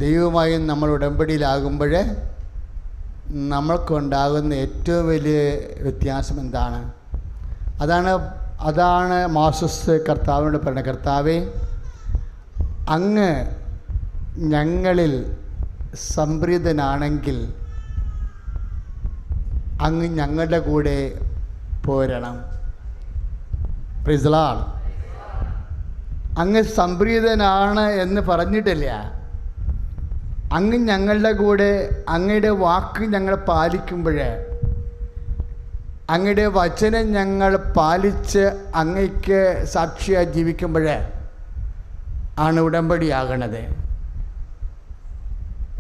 ദൈവവുമായും നമ്മൾ ഉടമ്പടിയിലാകുമ്പോൾ നമ്മൾക്കുണ്ടാകുന്ന ഏറ്റവും വലിയ വ്യത്യാസം എന്താണ്? അതാണ് മോശസ് കർത്താവിനോട് പറയുന്നത്, കർത്താവേ, അങ്ങ് ഞങ്ങളിൽ സംപ്രീതനാണെങ്കിൽ അങ്ങ് ഞങ്ങളുടെ കൂടെ പോരണം. Praise the Lord. അങ്ങ് സംപ്രീതനാണ് എന്ന് പറഞ്ഞിട്ടില്ല, അങ്ങ് ഞങ്ങളുടെ കൂടെ, അങ്ങയുടെ വാക്ക് ഞങ്ങൾ പാലിക്കുമ്പോൾ, അങ്ങയുടെ വചനം ഞങ്ങൾ പാലിച്ച് അങ്ങയ്ക്ക് സാക്ഷിയായി ജീവിക്കുമ്പോൾ ആണ് ഉടമ്പടിയാകണത്.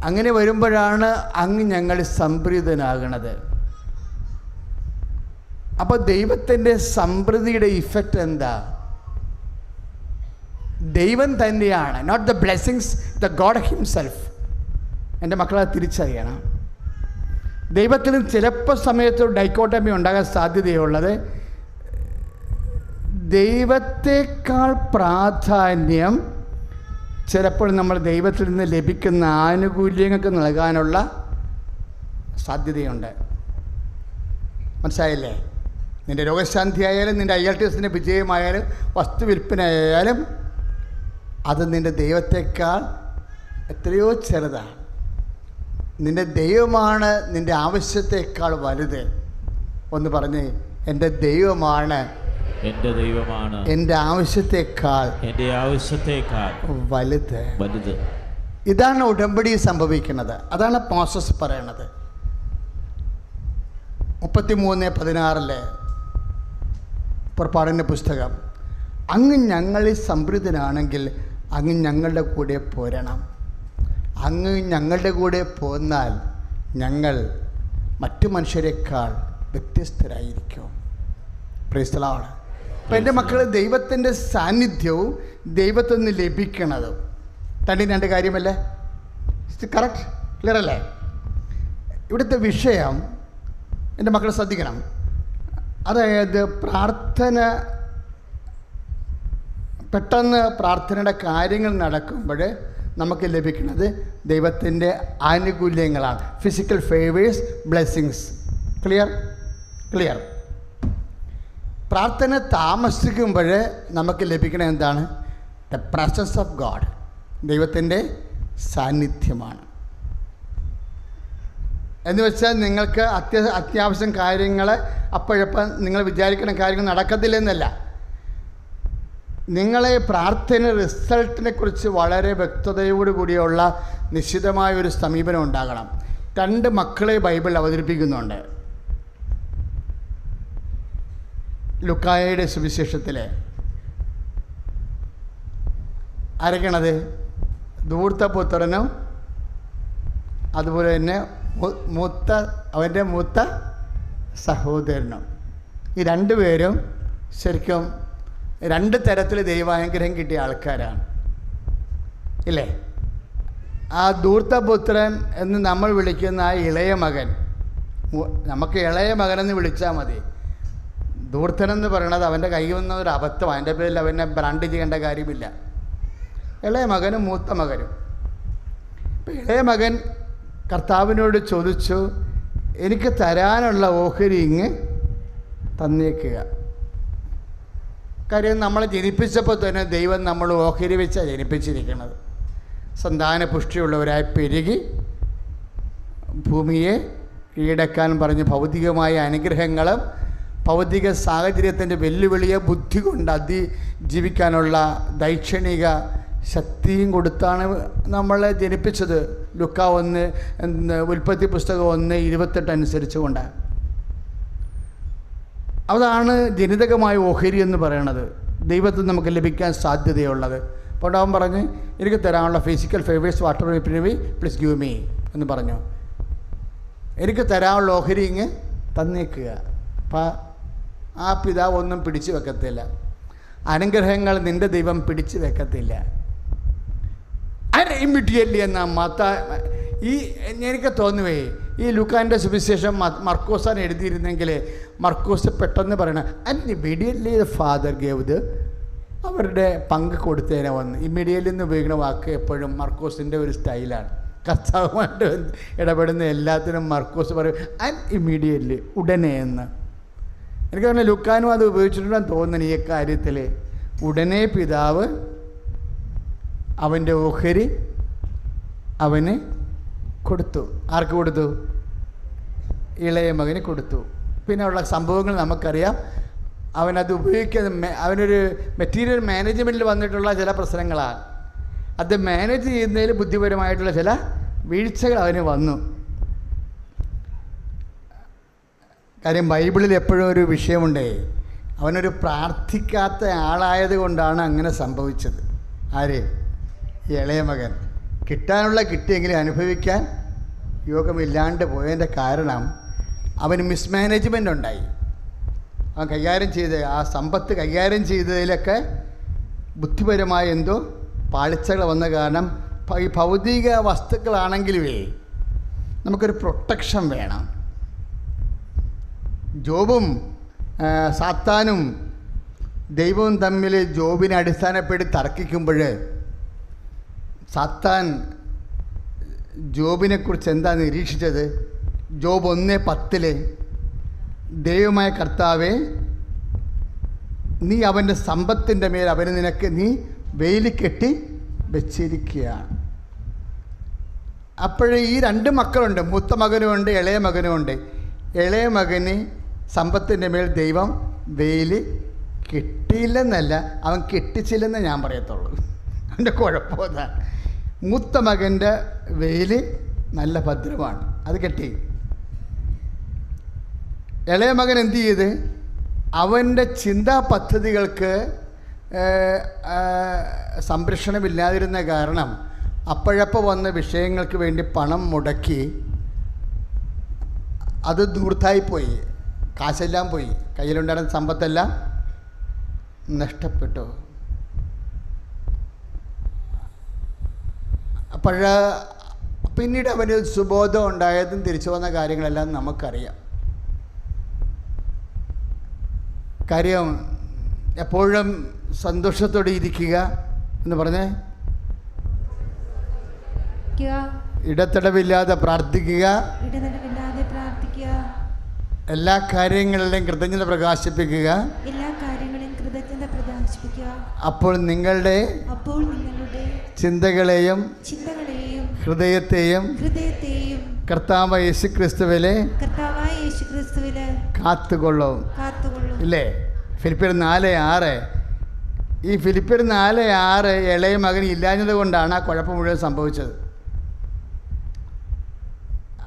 അങ്ങനെ വരുമ്പോഴാണ് അങ്ങ് ഞങ്ങൾ സംപ്രീതനാകണത്. അപ്പോൾ ദൈവത്തിൻ്റെ സംപ്രീതിയുടെ ഇഫക്റ്റ് എന്താ? ദൈവം തന്നെയാണ്, not the blessings, the God himself. എൻ്റെ മക്കളെ തിരിച്ചറിയണം. ദൈവത്തിന് ചിലപ്പോൾ സമയത്ത് ഡൈക്കോട്ടമി ഉണ്ടാകാൻ സാധ്യതയുള്ളത്, ദൈവത്തെക്കാൾ പ്രാധാന്യം ചിലപ്പോൾ നമ്മൾ ദൈവത്തിൽ നിന്ന് ലഭിക്കുന്ന ആനുകൂല്യങ്ങൾക്ക് നൽകാനുള്ള സാധ്യതയുണ്ട്. മനസ്സിലായില്ലേ? നിൻ്റെ രോഗശാന്തി ആയാലും, നിൻ്റെ IELTSൻ്റെ വിജയമായാലും, വസ്തുവിൽപ്പനയായാലും, അത് നിൻ്റെ ദൈവത്തെക്കാൾ എത്രയോ ചെറുതാണ്. നിൻ്റെ ദൈവമാണ് നിൻ്റെ ആവശ്യത്തെക്കാൾ വലുത്. ഒന്ന് പറഞ്ഞ്, എൻ്റെ ദൈവമാണ് എൻ്റെ ആവശ്യത്തെക്കാൾ വലുത്. ഇതാണ് ഉടമ്പടി സംഭവിക്കുന്നത്. അതാണ് മോശസ് പറയണത്. 33:16 പുറപ്പാടിൻ്റെ പുസ്തകം, അങ്ങ് ഞങ്ങളിൽ സംപ്രീതനാണെങ്കിൽ അങ്ങ് ഞങ്ങളുടെ കൂടെ പോരണം. അങ്ങ് ഞങ്ങളുടെ കൂടെ പോന്നാൽ ഞങ്ങൾ മറ്റു മനുഷ്യരെക്കാൾ വ്യത്യസ്തരായിരിക്കും. Praise the Lord. അപ്പം എൻ്റെ മക്കൾ, ദൈവത്തിൻ്റെ സാന്നിധ്യവും ദൈവത്തിൽ നിന്ന് ലഭിക്കണതും രണ്ട് കാര്യമല്ലേ? കറക്റ്റ്, ക്ലിയർ അല്ലേ? ഇവിടുത്തെ വിഷയം എൻ്റെ മക്കൾ ശ്രദ്ധിക്കണം. അതായത് പ്രാർത്ഥന, പെട്ടെന്ന് പ്രാർത്ഥനയുടെ കാര്യങ്ങൾ നടക്കുമ്പോൾ നമുക്ക് ലഭിക്കുന്നത് ദൈവത്തിൻ്റെ ആനുകൂല്യങ്ങളാണ്. Physical favours, blessings. ക്ലിയർ. പ്രാർത്ഥന താമസിക്കുമ്പോൾ നമുക്ക് ലഭിക്കുന്നത് എന്താണ്? The presence of God. ദൈവത്തിൻ്റെ സാന്നിധ്യമാണ്. എന്ന് വെച്ചാൽ നിങ്ങൾക്ക് അത്യാവശ്യം കാര്യങ്ങൾ അപ്പോഴപ്പം നിങ്ങൾ വിചാരിക്കുന്ന കാര്യങ്ങൾ നടക്കത്തില്ലെന്നല്ല. നിങ്ങളെ പ്രാർത്ഥന റിസൾട്ടിനെ കുറിച്ച് വളരെ വ്യക്തതയോടുകൂടിയുള്ള നിശ്ചിതമായൊരു സമീപനം ഉണ്ടാകണം. 2 മക്കളെ ബൈബിൾ അവതരിപ്പിക്കുന്നുണ്ട്. ലുക്കായുടെ സുവിശേഷത്തിൽ ആരൊക്കെയാണത്? ധൂർത്തപുത്രനും അതുപോലെ തന്നെ അവൻ്റെ മൂത്ത സഹോദരനും. ഈ 2 പേരും ശരിക്കും 2 തരത്തിൽ ദൈവാനുഗ്രഹം കിട്ടിയ ആൾക്കാരാണ്, ഇല്ലേ? ആ ധൂർത്തപുത്രൻ എന്ന് നമ്മൾ വിളിക്കുന്ന ആ ഇളയ മകൻ, നമുക്ക് ഇളയ മകനെന്ന് വിളിച്ചാൽ മതി. ധൂർത്തനെന്ന് പറയണത് അവൻ്റെ കയ്യിൽ നിന്ന് ഒരു അബദ്ധം, അതിൻ്റെ പേരിൽ അവനെ ബ്രാൻഡ് ചെയ്യേണ്ട കാര്യമില്ല. ഇളയ മകനും മൂത്ത മകനും. ഇപ്പം ഇളയ മകൻ കർത്താവിനോട് ചോദിച്ചു, എനിക്ക് തരാനുള്ള ഓഹരി ഇങ്ങ് തന്നേക്കുക. കാര്യം നമ്മളെ ജനിപ്പിച്ചപ്പോൾ തന്നെ ദൈവം നമ്മൾ ഓഹരി വെച്ചാണ് ജനിപ്പിച്ചിരിക്കുന്നത്. സന്താന പുഷ്ടിയുള്ളവരായി പെരുകി ഭൂമിയെ കീഴടക്കാൻ പറഞ്ഞ് ഭൗതികമായ അനുഗ്രഹങ്ങളും ഭൗതിക സാഹചര്യത്തിൻ്റെ വെല്ലുവിളിയെ ബുദ്ധി കൊണ്ട് അതിജീവിക്കാനുള്ള ദൈക്ഷണിക ശക്തിയും കൊടുത്താണ് നമ്മളെ ജനിപ്പിച്ചത്. ലുക്ക 1 ഉൽപ്പത്തി പുസ്തകം 1:28 അനുസരിച്ച് കൊണ്ട്. അതാണ് ജനിതകമായ ഓഹരി എന്ന് പറയണത്, ദൈവത്തിൽ നമുക്ക് ലഭിക്കാൻ സാധ്യതയുള്ളത്. അപ്പോൾ അവൻ പറഞ്ഞ്, എനിക്ക് തരാനുള്ള physical favours water please give me എന്ന് പറഞ്ഞു. എനിക്ക് തരാനുള്ള ഓഹരി ഇങ്ങ് തന്നേക്കുക. അപ്പം ആ പിതാവ് ഒന്നും പിടിച്ചു വെക്കത്തില്ല. അനുഗ്രഹങ്ങൾ നിൻ്റെ ദൈവം പിടിച്ചു വെക്കത്തില്ല. ഇമ്മീഡിയറ്റ്ലി എന്ന എനിക്ക് തോന്നുവേ, ഈ ലൂക്കാൻ്റെ സുവിശേഷം മർക്കോസാണ് എഴുതിയിരുന്നെങ്കിൽ മർക്കോസ് പെട്ടെന്ന് പറയണം, immediately the father gave the അവരുടെ പങ്ക് കൊടുത്തേനെ വന്ന്. ഇമ്മീഡിയറ്റ്ലി എന്ന് ഉപയോഗിക്കുന്ന വാക്ക് എപ്പോഴും മർക്കോസിൻ്റെ ഒരു സ്റ്റൈലാണ്. കർത്താവുമായിട്ട് ഇടപെടുന്ന എല്ലാത്തിനും മർക്കോസ് പറയും ആൻഡ് ഇമ്മീഡിയറ്റ്ലി, ഉടനെ എന്ന്. എനിക്ക് പറഞ്ഞാൽ ലുക്കാനും അത് ഉപയോഗിച്ചിട്ടുണ്ടെന്ന് തോന്നുന്നു ഈ കാര്യത്തിൽ. ഉടനെ പിതാവ് അവൻ്റെ ഓഹരി അവന് കൊടുത്തു. ആർക്ക് കൊടുത്തു? ഇളയ മകന് കൊടുത്തു. പിന്നെ ഉള്ള സംഭവങ്ങൾ നമുക്കറിയാം. അവനത് ഉപയോഗിക്കുന്ന അവനൊരു മെറ്റീരിയൽ മാനേജ്മെൻറ്റിൽ വന്നിട്ടുള്ള ചില പ്രശ്നങ്ങളാണ്. അത് മാനേജ് ചെയ്യുന്നതിൽ ബുദ്ധിപരമായിട്ടുള്ള ചില വീഴ്ചകൾ അവന് വന്നു. കാര്യം ബൈബിളിൽ എപ്പോഴും ഒരു വിഷയമുണ്ടേ, അവനൊരു പ്രാർത്ഥിക്കാത്ത ആളായത് കൊണ്ടാണ് അങ്ങനെ സംഭവിച്ചത്. ആര്? ഇളയ മകൻ. കിട്ടാനുള്ള കിട്ടിയെങ്കിലും അനുഭവിക്കാൻ യോഗമില്ലാണ്ട് പോയതിൻ്റെ കാരണം അവന് മിസ്മാനേജ്മെൻ്റ് ഉണ്ടായി. അവൻ കൈകാര്യം ചെയ്ത് ആ സമ്പത്ത് കൈകാര്യം ചെയ്തതിലൊക്കെ ബുദ്ധിപരമായ എന്തോ പാളിച്ചകൾ വന്ന കാരണം ഈ ഭൗതിക വസ്തുക്കളാണെങ്കിലുമേ നമുക്കൊരു പ്രൊട്ടക്ഷൻ വേണം. ജോബും സാത്താനും ദൈവവും തമ്മിൽ ജോബിനെ അടിസ്ഥാനപ്പെടുത്തി തർക്കിക്കുമ്പോൾ സാത്താൻ ജോബിനെക്കുറിച്ച് എന്താ നിരീക്ഷിച്ചത്? ജോബ് 1:10 ദൈവമായ കർത്താവേ, നീ അവൻ്റെ സമ്പത്തിൻ്റെ മേൽ അവന് നിനക്ക് നീ വെയിൽ കെട്ടി വെച്ചിരിക്കുകയാണ്. അപ്പോഴേ ഈ 2 മക്കളുണ്ട്, മൂത്ത മകനുമുണ്ട് ഇളയ മകനുമുണ്ട്. ഇളയ മകന് സമ്പത്തിൻ്റെ മേൽ ദൈവം വെയിൽ കെട്ടിയില്ലെന്നല്ല, അവൻ കെട്ടിച്ചില്ലെന്ന് ഞാൻ പറയത്തുള്ളൂ. അവൻ്റെ കുഴപ്പമൊന്നും. മൂത്ത മകൻ്റെ വെയിൽ നല്ല ഭദ്രമാണ്, അത് കെട്ടി. ഇളയ മകൻ എന്തു ചെയ്ത്? അവൻ്റെ ചിന്താ പദ്ധതികൾക്ക് സംരക്ഷണമില്ലാതിരുന്ന കാരണം അപ്പോഴപ്പോൾ വന്ന വിഷയങ്ങൾക്ക് വേണ്ടി പണം മുടക്കി അത് ധൂർത്തായിപ്പോയി. കാശെല്ലാം പോയി, കയ്യിലുണ്ടായിരുന്ന സമ്പത്തെല്ലാം നഷ്ടപ്പെട്ടു. പിന്നീട് അവന് സുബോധം ഉണ്ടായതും തിരിച്ചു വന്ന കാര്യങ്ങളെല്ലാം നമുക്കറിയാം. കാര്യം എപ്പോഴും സന്തോഷത്തോടെ ഇരിക്കുക എന്ന് പറഞ്ഞേ, ഇടതടവില്ലാതെ പ്രാർത്ഥിക്കുക, എല്ലാ കാര്യങ്ങളിലും കൃതജ്ഞത പ്രകാശിപ്പിക്കുക. അപ്പോൾ നിങ്ങളുടെ ചിന്തകളെയും ഹൃദയത്തെയും കർത്താവായ യേശുക്രിസ്തുവിലെ കാത്തുകൊള്ളും. ഇല്ലേ? ഫിലിപ്പിയർ 4:6. ഈ ഫിലിപ്പിയർ 4:6 ഇളയ മകൻ ഇല്ലാഞ്ഞത് കൊണ്ടാണ് ആ കുഴപ്പം മുഴുവൻ സംഭവിച്ചത്.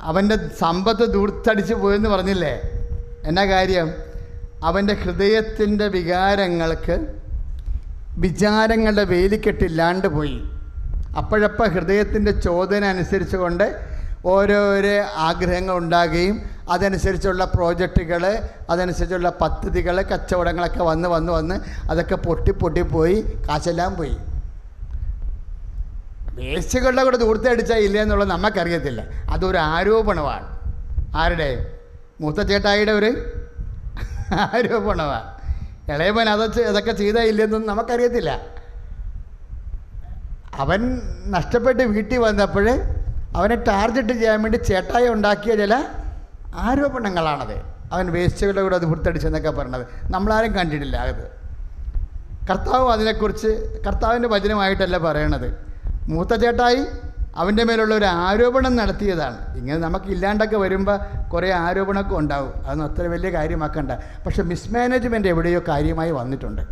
അവൻ്റെ സമ്പത്ത് ദൂർത്തടിച്ച് പോയെന്ന് പറഞ്ഞില്ലേ? എന്നാ കാര്യം? അവൻ്റെ ഹൃദയത്തിൻ്റെ വിചാരങ്ങളുടെ വേലിക്കെട്ടില്ലാണ്ട് പോയി. അപ്പോഴപ്പോൾ ഹൃദയത്തിൻ്റെ ചോദന അനുസരിച്ച് കൊണ്ട് ഓരോരോ ആഗ്രഹങ്ങൾ ഉണ്ടാകുകയും അതനുസരിച്ചുള്ള പ്രോജക്റ്റുകൾ, അതനുസരിച്ചുള്ള പദ്ധതികൾ, കച്ചവടങ്ങളൊക്കെ വന്ന് അതൊക്കെ പൊട്ടിപ്പോയി, കാശെല്ലാം പോയി. വേസ്റ്റുകളുടെ കൂടെ ദൂർത്തടിച്ചാൽ ഇല്ല എന്നുള്ളത് നമുക്കറിയത്തില്ല. അതൊരു ആരോപണമാണ്. ആരുടെ? മൂത്ത ചേട്ടായിയുടെ ഒരു ആരോപണമാണ്. ഇളയവൻ അതൊക്കെ ചെയ്താൽ ഇല്ലെന്നൊന്നും നമുക്കറിയത്തില്ല. അവൻ നഷ്ടപ്പെട്ട് വീട്ടിൽ വന്നപ്പോൾ അവനെ ടാർഗറ്റ് ചെയ്യാൻ വേണ്ടി ചേട്ടായി ഉണ്ടാക്കിയ ചില ആരോപണങ്ങളാണത്. അവൻ വേസ്റ്റുകളുടെ കൂടെ അത് വൃത്തടിച്ചെന്നൊക്കെ പറഞ്ഞത് നമ്മളാരും കണ്ടിട്ടില്ല. അത് കർത്താവ് അതിനെക്കുറിച്ച് കർത്താവിൻ്റെ വചനമായിട്ടല്ല പറയണത്. മൂത്ത ചേട്ടായി അവൻ്റെ മേലുള്ള ഒരു ആരോപണം നടത്തിയതാണ്. ഇങ്ങനെ നമുക്ക് ഇല്ലാണ്ടൊക്കെ വരുമ്പോൾ കുറേ ആരോപണമൊക്കെ ഉണ്ടാവും. അതൊന്നും അത്ര വലിയ കാര്യമാക്കണ്ട. പക്ഷെ മിസ്മാനേജ്മെൻറ്റ് എവിടെയോ കാര്യമായി വന്നിട്ടുണ്ട്.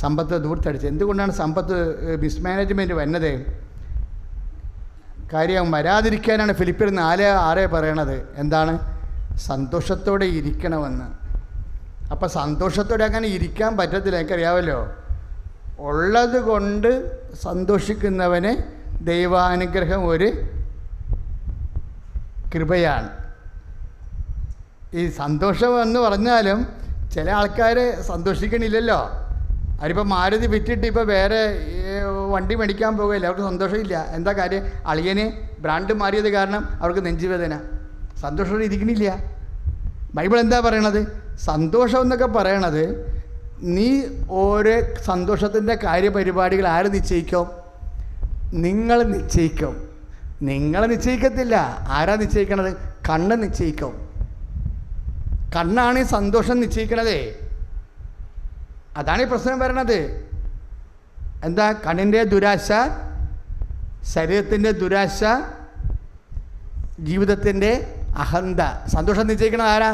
സമ്പത്ത് ദൂർത്തടിച്ച്. എന്തുകൊണ്ടാണ് സമ്പത്ത് മിസ്മാനേജ്മെൻറ്റ് വന്നത്? കാര്യം വരാതിരിക്കാനാണ് ഫിലിപ്പിയർ 4:6 പറയണത്. എന്താണ്? സന്തോഷത്തോടെ ഇരിക്കണമെന്ന്. അപ്പം സന്തോഷത്തോടെ അങ്ങനെ ഇരിക്കാൻ പറ്റത്തില്ല. എനിക്കറിയാമല്ലോ. ഉള്ളത് കൊണ്ട് സന്തോഷിക്കുന്നവന് ദൈവാനുഗ്രഹം ഒരു കൃപയാണ്. ഈ സന്തോഷം എന്ന് പറഞ്ഞാലും ചില ആൾക്കാർ സന്തോഷിക്കണില്ലല്ലോ. അവരിപ്പോൾ മാരുതി വിറ്റിട്ട് ഇപ്പോൾ വേറെ വണ്ടി മേടിക്കാൻ പോകുകയില്ല. അവർക്ക് സന്തോഷമില്ല. എന്താ കാര്യം? അളിയന് ബ്രാൻഡ് മാറിയത് കാരണം അവർക്ക് നെഞ്ചുവേദന. സന്തോഷത്തോടെ ഇരിക്കണില്ല. ബൈബിൾ എന്താ പറയണത്? സന്തോഷം എന്നൊക്കെ പറയണത് നീ ഓരോ സന്തോഷത്തിൻ്റെ കാര്യപരിപാടികൾ ആര് നിശ്ചയിക്കും? നിങ്ങൾ നിശ്ചയിക്കും. നിങ്ങൾ നിശ്ചയിക്കത്തില്ല. ആരാ നിശ്ചയിക്കണത്? കണ്ണ് നിശ്ചയിക്കും. കണ്ണാണ് ഈ സന്തോഷം നിശ്ചയിക്കണതേ. അതാണ് ഈ പ്രശ്നം വരണത്. എന്താ? കണ്ണിൻ്റെ ദുരാശ, ശരീരത്തിൻ്റെ ദുരാശ, ജീവിതത്തിൻ്റെ അഹന്ത. സന്തോഷം നിശ്ചയിക്കണത് ആരാ?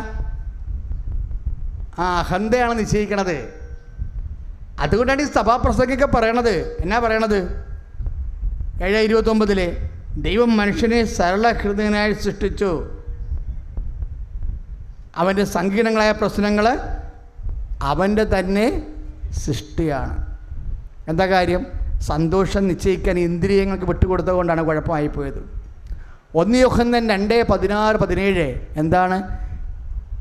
ആ അഹന്തയാണ് നിശ്ചയിക്കണത്. അതുകൊണ്ടാണ് ഈ സഭാപ്രസംഗിക്ക് പറയണത്. എന്നാ പറയണത്? 7:29 ദൈവം മനുഷ്യനെ സരള ഹൃദയനായി സൃഷ്ടിച്ചു. അവൻ്റെ സങ്കീർണങ്ങളായ പ്രശ്നങ്ങൾ അവൻ്റെ തന്നെ സൃഷ്ടിയാണ്. എന്താ കാര്യം? സന്തോഷം നിശ്ചയിക്കാൻ ഇന്ദ്രിയങ്ങൾക്ക് വിട്ടുകൊടുത്തതുകൊണ്ടാണ് കുഴപ്പമായിപ്പോയത്. 1 യോഹന്നാൻ 2:16-17 എന്താണ്?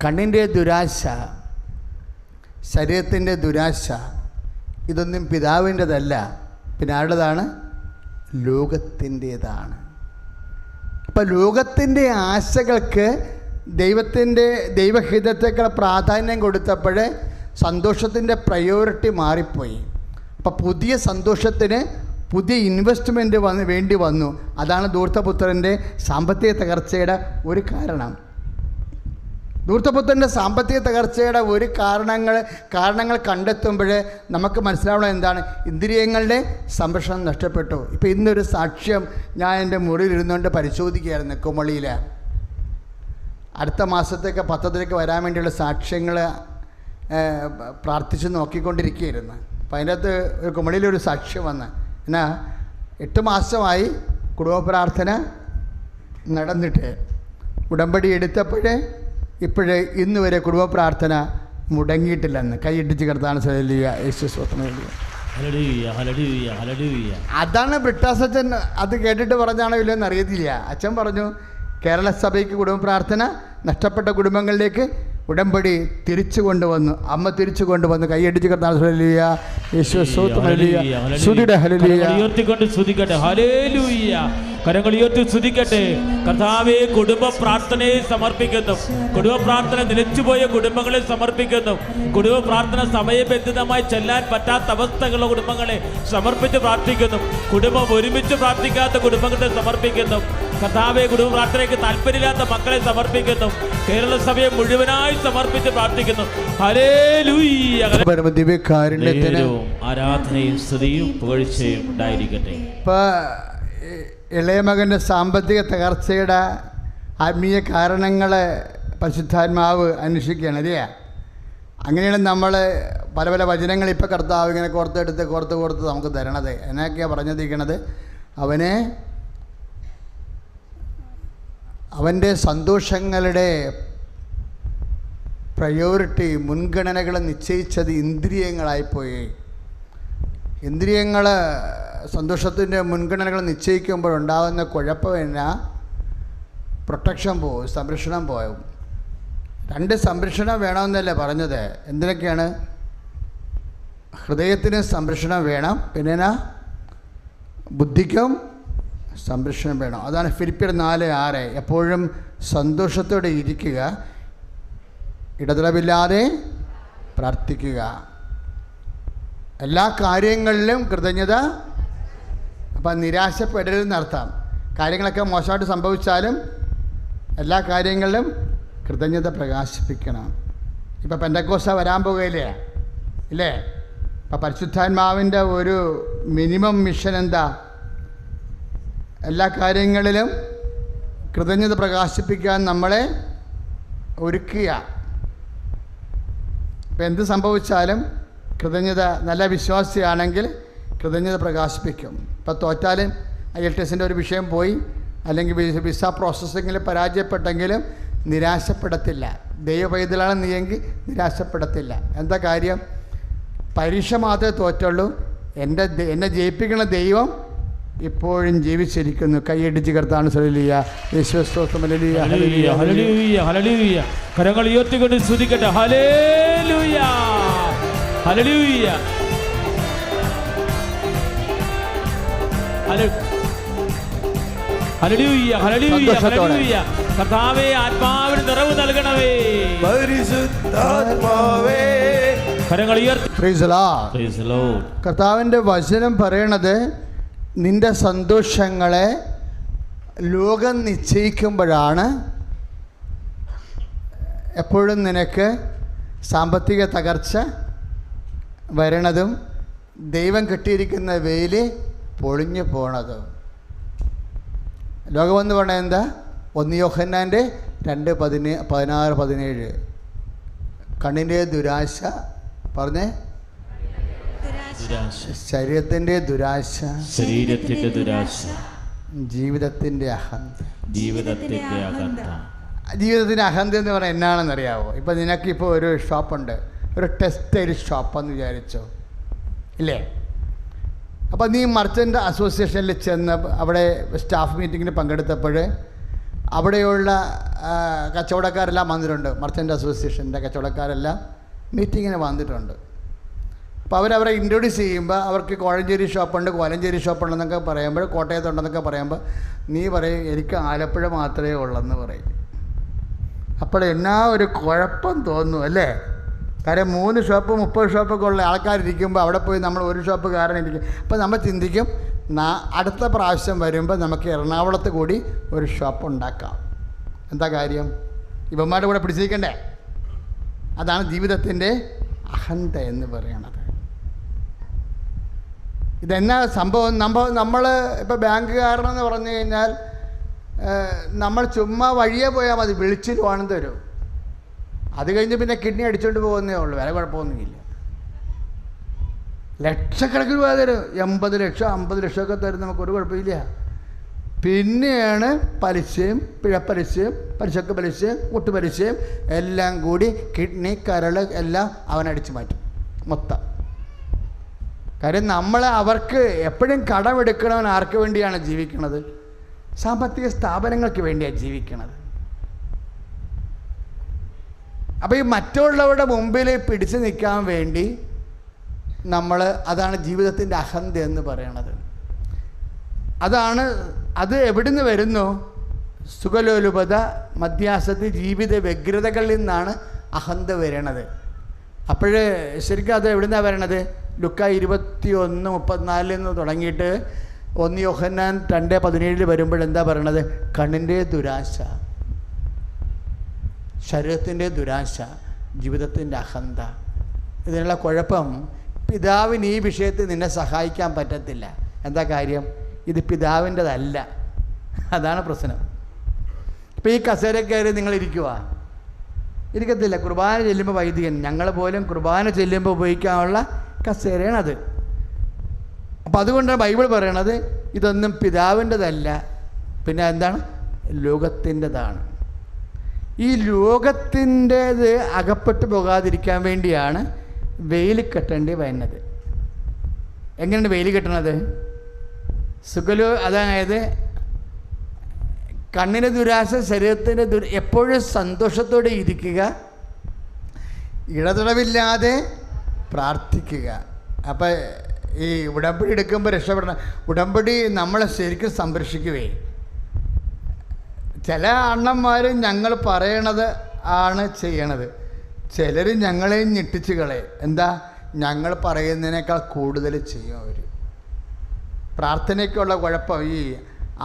കണ്ണിൻ്റെ ദുരാശ, ശരീരത്തിൻ്റെ ദുരാശ, ഇതൊന്നും പിതാവിൻ്റെതല്ല. പിന്നെ ആരുടേതാണ്? ലോകത്തിൻ്റേതാണ്. അപ്പം ലോകത്തിൻ്റെ ആശകൾക്ക് ദൈവഹിതത്തേക്കാൾ പ്രാധാന്യം കൊടുത്തപ്പോൾ സന്തോഷത്തിൻ്റെ പ്രയോറിറ്റി മാറിപ്പോയി. അപ്പം പുതിയ സന്തോഷത്തിന് പുതിയ ഇൻവെസ്റ്റ്മെൻറ്റ് വേണ്ടി വന്നു. അതാണ് ധൂർത്തപുത്രൻ്റെ സാമ്പത്തിക തകർച്ചയുടെ ഒരു കാരണം. ധൂർത്തപുത്രൻ്റെ സാമ്പത്തിക തകർച്ചയുടെ ഒരു കാരണങ്ങൾ കണ്ടെത്തുമ്പോൾ നമുക്ക് മനസ്സിലാവണം എന്താണ്? ഇന്ദ്രിയങ്ങളുടെ സംരക്ഷണം നഷ്ടപ്പെട്ടു. ഇപ്പോൾ ഇന്നൊരു സാക്ഷ്യം ഞാൻ എൻ്റെ മുറിയിൽ ഇരുന്നുകൊണ്ട് പരിശോധിക്കുകയായിരുന്നു കുമളിയിൽ. അടുത്ത മാസത്തേക്ക് പത്രത്തിലേക്ക് വരാൻ വേണ്ടിയുള്ള സാക്ഷ്യങ്ങൾ പ്രാർത്ഥിച്ച് നോക്കിക്കൊണ്ടിരിക്കുകയായിരുന്നു. അപ്പം അതിൻ്റെ അകത്ത് ഒരു കുമളിയിലൊരു സാക്ഷ്യം വന്ന് എന്നാ 8 മാസമായി കുടുംബ പ്രാർത്ഥന നടന്നിട്ട് ഉടമ്പടി എടുത്തപ്പോഴേ ഇപ്പോഴേ ഇന്ന് വരെ കുടുംബ പ്രാർത്ഥന മുടങ്ങിയിട്ടില്ലെന്ന്. കൈയിട്ടിച്ച് കിടത്താണ് അതാണ് ബ്രിട്ടാസ് അച്ഛൻ അത് കേട്ടിട്ട് പറഞ്ഞാണോ ഇല്ലെന്ന് അറിയത്തില്ല. അച്ഛൻ പറഞ്ഞു കേരള സഭയ്ക്ക് കുടുംബ പ്രാർത്ഥന നഷ്ടപ്പെട്ട കുടുംബങ്ങളിലേക്ക് ഉടമ്പടി തിരിച്ചു കൊണ്ടുവന്നു. അമ്മ തിരിച്ചു കൊണ്ടുവന്നു. കൈയടിച്ച് കിടത്താണ് കരങ്ങൾ ഉയർത്തി സ്തുതിക്കട്ടെ. കർത്താവേ, കുടുംബ പ്രാർത്ഥനയെ സമർപ്പിക്കുന്നു. കുടുംബ പ്രാർത്ഥന നിലച്ചുപോയ കുടുംബങ്ങളെ സമർപ്പിക്കുന്നു. കുടുംബ പ്രാർത്ഥന സമയബന്ധിതമായി ചെല്ലാൻ പറ്റാത്ത അവസ്ഥകളുള്ള കുടുംബങ്ങളെ സമർപ്പിച്ച് പ്രാർത്ഥിക്കുന്നു. കുടുംബം ഒരുമിച്ച് പ്രാർത്ഥിക്കാത്ത കുടുംബങ്ങളെ സമർപ്പിക്കുന്നു. കർത്താവേ, കുടുംബ പ്രാർത്ഥനയ്ക്ക് താല്പര്യമില്ലാത്ത മക്കളെ സമർപ്പിക്കുന്നു. കേരള സഭയെ മുഴുവനായി സമർപ്പിച്ച് പ്രാർത്ഥിക്കുന്നു. ഹല്ലേലൂയ. ആരാധനയും സ്തുതിയും പുകഴ്ചയും ഉണ്ടായിരിക്കട്ടെ. ഇളയ മകൻ്റെ സാമ്പത്തിക തകർച്ചയുടെ ആത്മീയ കാരണങ്ങൾ പരിശുദ്ധാത്മാവ് അന്വേഷിക്കുകയാണ് അല്ലേ? അങ്ങനെയാണ് നമ്മൾ പല പല വചനങ്ങൾ ഇപ്പോൾ കർത്താവ് ഇങ്ങനെ കോർത്ത് നമുക്ക് തരണത്. എന്നൊക്കെയാണ് പറഞ്ഞിരിക്കണത്? അവൻ്റെ സന്തോഷങ്ങളുടെ പ്രയോറിറ്റി മുൻഗണനകൾ നിശ്ചയിച്ചത് ഇന്ദ്രിയങ്ങളായിപ്പോയി. ഇന്ദ്രിയങ്ങൾ സന്തോഷത്തിൻ്റെ മുൻഗണനകൾ നിശ്ചയിക്കുമ്പോഴുണ്ടാകുന്ന കുഴപ്പം എന്നാ? പ്രൊട്ടക്ഷൻ പോവും, സംരക്ഷണം പോവും. 2 സംരക്ഷണം വേണമെന്നല്ലേ പറഞ്ഞത്? എന്തിനൊക്കെയാണ്? ഹൃദയത്തിന് സംരക്ഷണം വേണം, പിന്നെ ബുദ്ധിക്കും സംരക്ഷണം വേണം. അതാണ് ഫിലിപ്പിയർ 4:6 എപ്പോഴും സന്തോഷത്തോടെ ഇരിക്കുക, ഇടതടവില്ലാതെ പ്രാർത്ഥിക്കുക, എല്ലാ കാര്യങ്ങളിലും കൃതജ്ഞത. അപ്പം നിരാശപ്പെടരുതെന്നർത്ഥം. കാര്യങ്ങളൊക്കെ മോശമായിട്ട് സംഭവിച്ചാലും എല്ലാ കാര്യങ്ങളിലും കൃതജ്ഞത പ്രകാശിപ്പിക്കണം. ഇപ്പം പെന്തക്കോസ്ത വരാൻ പോകുകയില്ലേ? ഇല്ലേ? അപ്പം പരിശുദ്ധാത്മാവിൻ്റെ ഒരു മിനിമം മിഷൻ എന്താ? എല്ലാ കാര്യങ്ങളിലും കൃതജ്ഞത പ്രകാശിപ്പിക്കാൻ നമ്മളെ ഒരുക്കുക. ഇപ്പം എന്ത് സംഭവിച്ചാലും കൃതജ്ഞത, നല്ല വിശ്വാസിയാണെങ്കിൽ കൃതജ്ഞത പ്രകാശിപ്പിക്കും. ഇപ്പം തോറ്റാലും IELTS ഒരു വിഷയം പോയി, അല്ലെങ്കിൽ വിസ പ്രോസസ്സിങ്ങിൽ പരാജയപ്പെട്ടെങ്കിലും നിരാശപ്പെടത്തില്ല. ദൈവപൈതലാണ് നീയെങ്കിൽ നിരാശപ്പെടത്തില്ല. എന്താ കാര്യം? പരീക്ഷ മാത്രമേ തോറ്റുള്ളൂ. എന്നെ ജയിപ്പിക്കുന്ന ദൈവം ഇപ്പോഴും ജീവിച്ചിരിക്കുന്നു. കൈയടിച്ച് കർത്താണ്. കരങ്ങൾ ഉയർത്തിക്കൊണ്ട് സ്തുതിക്കട്ടെ. ഹല്ലേലൂയ, ഹല്ലേലൂയ, ഹല്ലേലൂയ, ഹല്ലേലൂയ, ഹല്ലേലൂയ. കർത്താവേ, ആത്മാവിന് നിറവ് നൽകണമേ. പരിശുദ്ധാത്മാവേ കരങ്ങൾ ഉയർത്തി. Praise the Lord. Praise the Lord. കർത്താവിൻ്റെ വചനം പറയണത് നിന്റെ സന്തോഷങ്ങളെ ലോകം നിശ്ചയിക്കുമ്പോഴാണ് എപ്പോഴും നിനക്ക് സാമ്പത്തിക തകർച്ച വരണതും ദൈവം കെട്ടിയിരിക്കുന്ന വേലി പൊളിഞ്ഞു പോണതും. ലോകമെന്ന് പറഞ്ഞാൽ എന്താ? 1 യോഹന്നാൻ്റെ 2:16-17. കണ്ണിൻ്റെ ദുരാശ പറഞ്ഞേ, ശരീരത്തിൻ്റെ ദുരാശ, ശരീരത്തിന്റെ ദുരാശ, ജീവിതത്തിൻ്റെ അഹന്ത. ജീവിതത്തിന്റെ അകന്ത. ജീവിതത്തിൻ്റെ അഹന്ത എന്ന് പറഞ്ഞാൽ എന്നാണെന്നറിയാവോ? ഇപ്പം നിനക്കിപ്പോൾ ഒരു ഷോപ്പുണ്ട്, ഒരു ടെക്സ്റ്റൈൽ ഷോപ്പെന്ന് വിചാരിച്ചോ, ഇല്ലേ? അപ്പോൾ നീ മർച്ചൻ്റ് അസോസിയേഷനിൽ ചെന്ന് അവിടെ സ്റ്റാഫ് മീറ്റിങ്ങിന് പങ്കെടുത്തപ്പോൾ അവിടെയുള്ള കച്ചവടക്കാരെല്ലാം വന്നിട്ടുണ്ട്. മർച്ചൻ്റ് അസോസിയേഷൻ്റെ കച്ചവടക്കാരെല്ലാം മീറ്റിങ്ങിന് വന്നിട്ടുണ്ട്. അപ്പോൾ അവരവരെ ഇൻട്രൊഡ്യൂസ് ചെയ്യുമ്പോൾ അവർക്ക് കോഴഞ്ചേരി ഷോപ്പുണ്ട്, കോലഞ്ചേരി ഷോപ്പുണ്ടെന്നൊക്കെ പറയുമ്പോൾ, കോട്ടയത്തുണ്ടെന്നൊക്കെ പറയുമ്പോൾ നീ പറയും എനിക്ക് ആലപ്പുഴ മാത്രമേ ഉള്ളെന്ന് പറയും. അപ്പോൾ എന്നാ ഒരു കുഴപ്പം തോന്നും അല്ലേ? കാര്യം 3 ഷോപ്പ് 30 ഷോപ്പൊക്കെ ഉള്ള ആൾക്കാരിരിക്കുമ്പോൾ അവിടെ പോയി നമ്മൾ ഒരു ഷോപ്പ് കാരനിരിക്കും. അപ്പോൾ നമ്മൾ ചിന്തിക്കും അടുത്ത പ്രാവശ്യം വരുമ്പോൾ നമുക്ക് എറണാകുളത്ത് കൂടി ഒരു ഷോപ്പ് ഉണ്ടാക്കാം. എന്താ കാര്യം? ഇവന്മാരുടെ കൂടെ പിടിച്ചിരിക്കണ്ടേ? അതാണ് ജീവിതത്തിൻ്റെ അഹന്ത എന്ന് പറയണത്. ഇതെന്നാ സംഭവം? നമ്മൾ ഇപ്പോൾ ബാങ്കുകാരനെന്ന് പറഞ്ഞു കഴിഞ്ഞാൽ നമ്മൾ ചുമ്മാ വഴിയെ പോയാൽ മതി, വിളിച്ചിട്ട് തരും. അത് കഴിഞ്ഞ് പിന്നെ കിഡ്നി അടിച്ചുകൊണ്ട് പോകുന്നേ ഉള്ളൂ, വേറെ കുഴപ്പമൊന്നുമില്ല. ലക്ഷക്കണക്കിന് രൂപ തരും, 80 ലക്ഷം 50 ലക്ഷമൊക്കെ തരും, നമുക്കൊരു കുഴപ്പമില്ല. പിന്നെയാണ് പലിശയും പിഴപ്പലിശയും പലിശക്ക് പലിശയും കൂട്ടുപലിശയും എല്ലാം കൂടി കിഡ്നി കരൾ എല്ലാം അവനടിച്ചു മാറ്റും മൊത്തം. കാര്യം നമ്മൾ അവർക്ക് എപ്പോഴും കടമെടുക്കണവൻ ആർക്ക് വേണ്ടിയാണ് ജീവിക്കുന്നത്? സാമ്പത്തിക സ്ഥാപനങ്ങൾക്ക് വേണ്ടിയാണ് ജീവിക്കുന്നത്. അപ്പോൾ ഈ മറ്റുള്ളവരുടെ മുമ്പിൽ പിടിച്ചു നിൽക്കാൻ വേണ്ടി അതാണ് ജീവിതത്തിൻ്റെ അഹന്ത എന്ന് പറയണത്. അത് എവിടുന്ന് വരുന്നു? സുഖലോലുപത, മധ്യാസക്തി, ജീവിത വ്യഗ്രതകളിൽ നിന്നാണ് അഹന്ത വരണത്. അപ്പോൾ ശരിക്കും അത് എവിടുന്നാണ് വരണത്? ലുക്ക 21:34 നിന്ന് തുടങ്ങിയിട്ട് 1 യോഹന്നാൻ 2:17 വരുമ്പോഴെന്താ പറയണത്? കണ്ണിൻ്റെ ദുരാശ, ശരീരത്തിൻ്റെ ദുരാശ, ജീവിതത്തിൻ്റെ അഹന്ത. ഇതിനുള്ള കുഴപ്പം, പിതാവിന് ഈ വിഷയത്തിൽ നിന്നെ സഹായിക്കാൻ പറ്റത്തില്ല. എന്താ കാര്യം? ഇത് പിതാവിൻ്റെതല്ല. അതാണ് പ്രശ്നം. ഇപ്പോൾ ഈ കസേരക്കയറി നിങ്ങൾ ഇരിക്കത്തില്ല. കുർബാന ചെല്ലുമ്പോൾ വൈദികൻ, ഞങ്ങൾ പോലും കുർബാന ചെല്ലുമ്പോൾ ഉപയോഗിക്കാനുള്ള കസേരയാണത്. അപ്പോൾ അതുകൊണ്ടാണ് ബൈബിൾ പറയണത് ഇതൊന്നും പിതാവിൻ്റെതല്ല, പിന്നെ എന്താണ്? ലോകത്തിൻ്റെതാണ്. ഈ ലോകത്തിൻ്റേത് അകപ്പെട്ടു പോകാതിരിക്കാൻ വേണ്ടിയാണ് വെയിൽ കെട്ടേണ്ടി വരുന്നത്. എങ്ങനെയാണ് വെയിൽ കെട്ടണത്? അതായത് കണ്ണിന് ദുരാശ, ശരീരത്തിൻ്റെ എപ്പോഴും സന്തോഷത്തോടെ ഇരിക്കുക, ഇടതടവില്ലാതെ പ്രാർത്ഥിക്കുക. അപ്പം ഈ ഉടമ്പടി എടുക്കുമ്പോൾ രക്ഷപ്പെടണം. ഉടമ്പടി നമ്മളെ ശരിക്കും സംരക്ഷിക്കുവേ. ചില അണ്ണന്മാർ ഞങ്ങൾ പറയണത് ആണ് ചെയ്യണത്, ചിലർ ഞങ്ങളെയും ഞെട്ടിച്ച് കളയും. എന്താ? ഞങ്ങൾ പറയുന്നതിനേക്കാൾ കൂടുതൽ ചെയ്യും അവർ. പ്രാർത്ഥനയ്ക്കുള്ള കുഴപ്പം, ഈ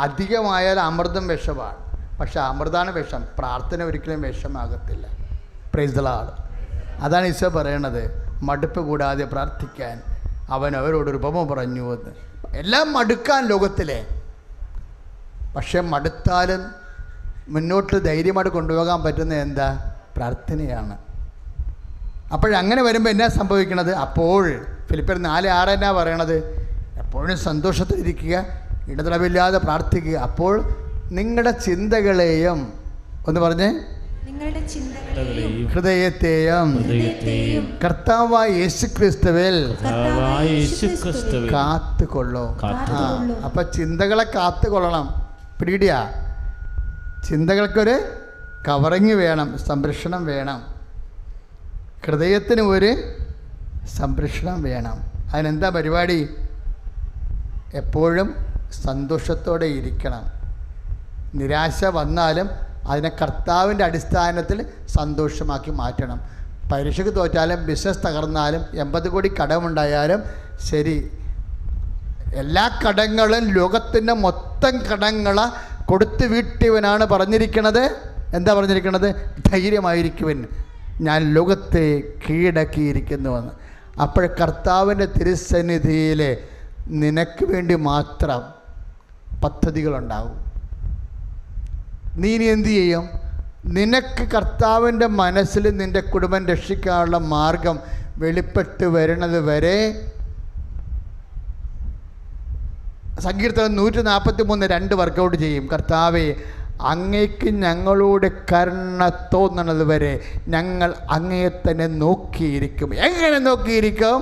അധികമായാൽ അമൃതം വിഷമാണ്. പക്ഷെ അമൃതാണ് വിഷം, പ്രാർത്ഥന ഒരിക്കലും വിഷമാകത്തില്ല. Price the Lord. അതാണ് ഈശോ പറയണത്, മടുപ്പ് കൂടാതെ പ്രാർത്ഥിക്കാൻ അവൻ അവരോടൊരു ഉപമ പറഞ്ഞു എന്ന്. എല്ലാം മടുക്കാൻ ലോകത്തിലെ, പക്ഷെ മടുത്താലും മുന്നോട്ട് ധൈര്യമായിട്ട് കൊണ്ടുപോകാൻ പറ്റുന്നത് എന്താ? പ്രാർത്ഥനയാണ്. അപ്പോഴങ്ങനെ വരുമ്പോൾ എന്നാ സംഭവിക്കണത്? അപ്പോൾ ഫിലിപ്പിയർ 4:6 എന്നാ പറയണത്? എപ്പോഴും സന്തോഷത്തിലിരിക്കുക, ഇടതടവില്ലാതെ പ്രാർത്ഥിക്കുക. അപ്പോൾ നിങ്ങളുടെ ചിന്തകളെയും ഒന്ന് പറഞ്ഞേ, ഹൃദയത്തെയും കർത്താവായ യേശുക്രിസ്തുവിൽ കാത്തുകൊള്ളൂ. അപ്പൊ ചിന്തകളെ കാത്തുകൊള്ളണം. പിടികിടിയാ? ചിന്തകൾക്കൊരു കവറിങ് വേണം, സംരക്ഷണം വേണം. ഹൃദയത്തിന് ഒരു സംരക്ഷണം വേണം. അതിനെന്താ പരിപാടി? എപ്പോഴും സന്തോഷത്തോടെ ഇരിക്കണം. നിരാശ വന്നാലും അതിനെ കർത്താവിൻ്റെ അടിസ്ഥാനത്തിൽ സന്തോഷമാക്കി മാറ്റണം. പരീക്ഷയ്ക്ക് തോറ്റാലും ബിസിനസ് തകർന്നാലും 80 കോടി കടമുണ്ടായാലും ശരി, എല്ലാ കടങ്ങളും ലോകത്തിൻ്റെ മൊത്തം കടങ്ങളെ കൊടുത്തു വീട്ടിയവനാണ് പറഞ്ഞിരിക്കുന്നത്. എന്താ പറഞ്ഞിരിക്കുന്നത്? ധൈര്യമായിരിക്കുവൻ, ഞാൻ ലോകത്തെ കീഴടക്കിയിരിക്കുന്നുവെന്ന്. അപ്പോൾ കർത്താവിൻ്റെ തിരുസന്നിധിയിൽ നിനക്ക് വേണ്ടി മാത്രം പദ്ധതികളുണ്ടാവും. നീ ഇനി എന്തു ചെയ്യും? നിനക്ക് കർത്താവിൻ്റെ മനസ്സിൽ നിൻ്റെ കുടുംബം രക്ഷിക്കാനുള്ള മാർഗം വെളിപ്പെട്ട് വരുന്നത് വരെ സങ്കീർത്തനം 143 വർക്കൗട്ട് ചെയ്യും. കർത്താവേ, അങ്ങേക്ക് ഞങ്ങളോട് കരുണ തോന്നണത് വരെ ഞങ്ങൾ അങ്ങയെ തന്നെ നോക്കിയിരിക്കും. എങ്ങനെ നോക്കിയിരിക്കും?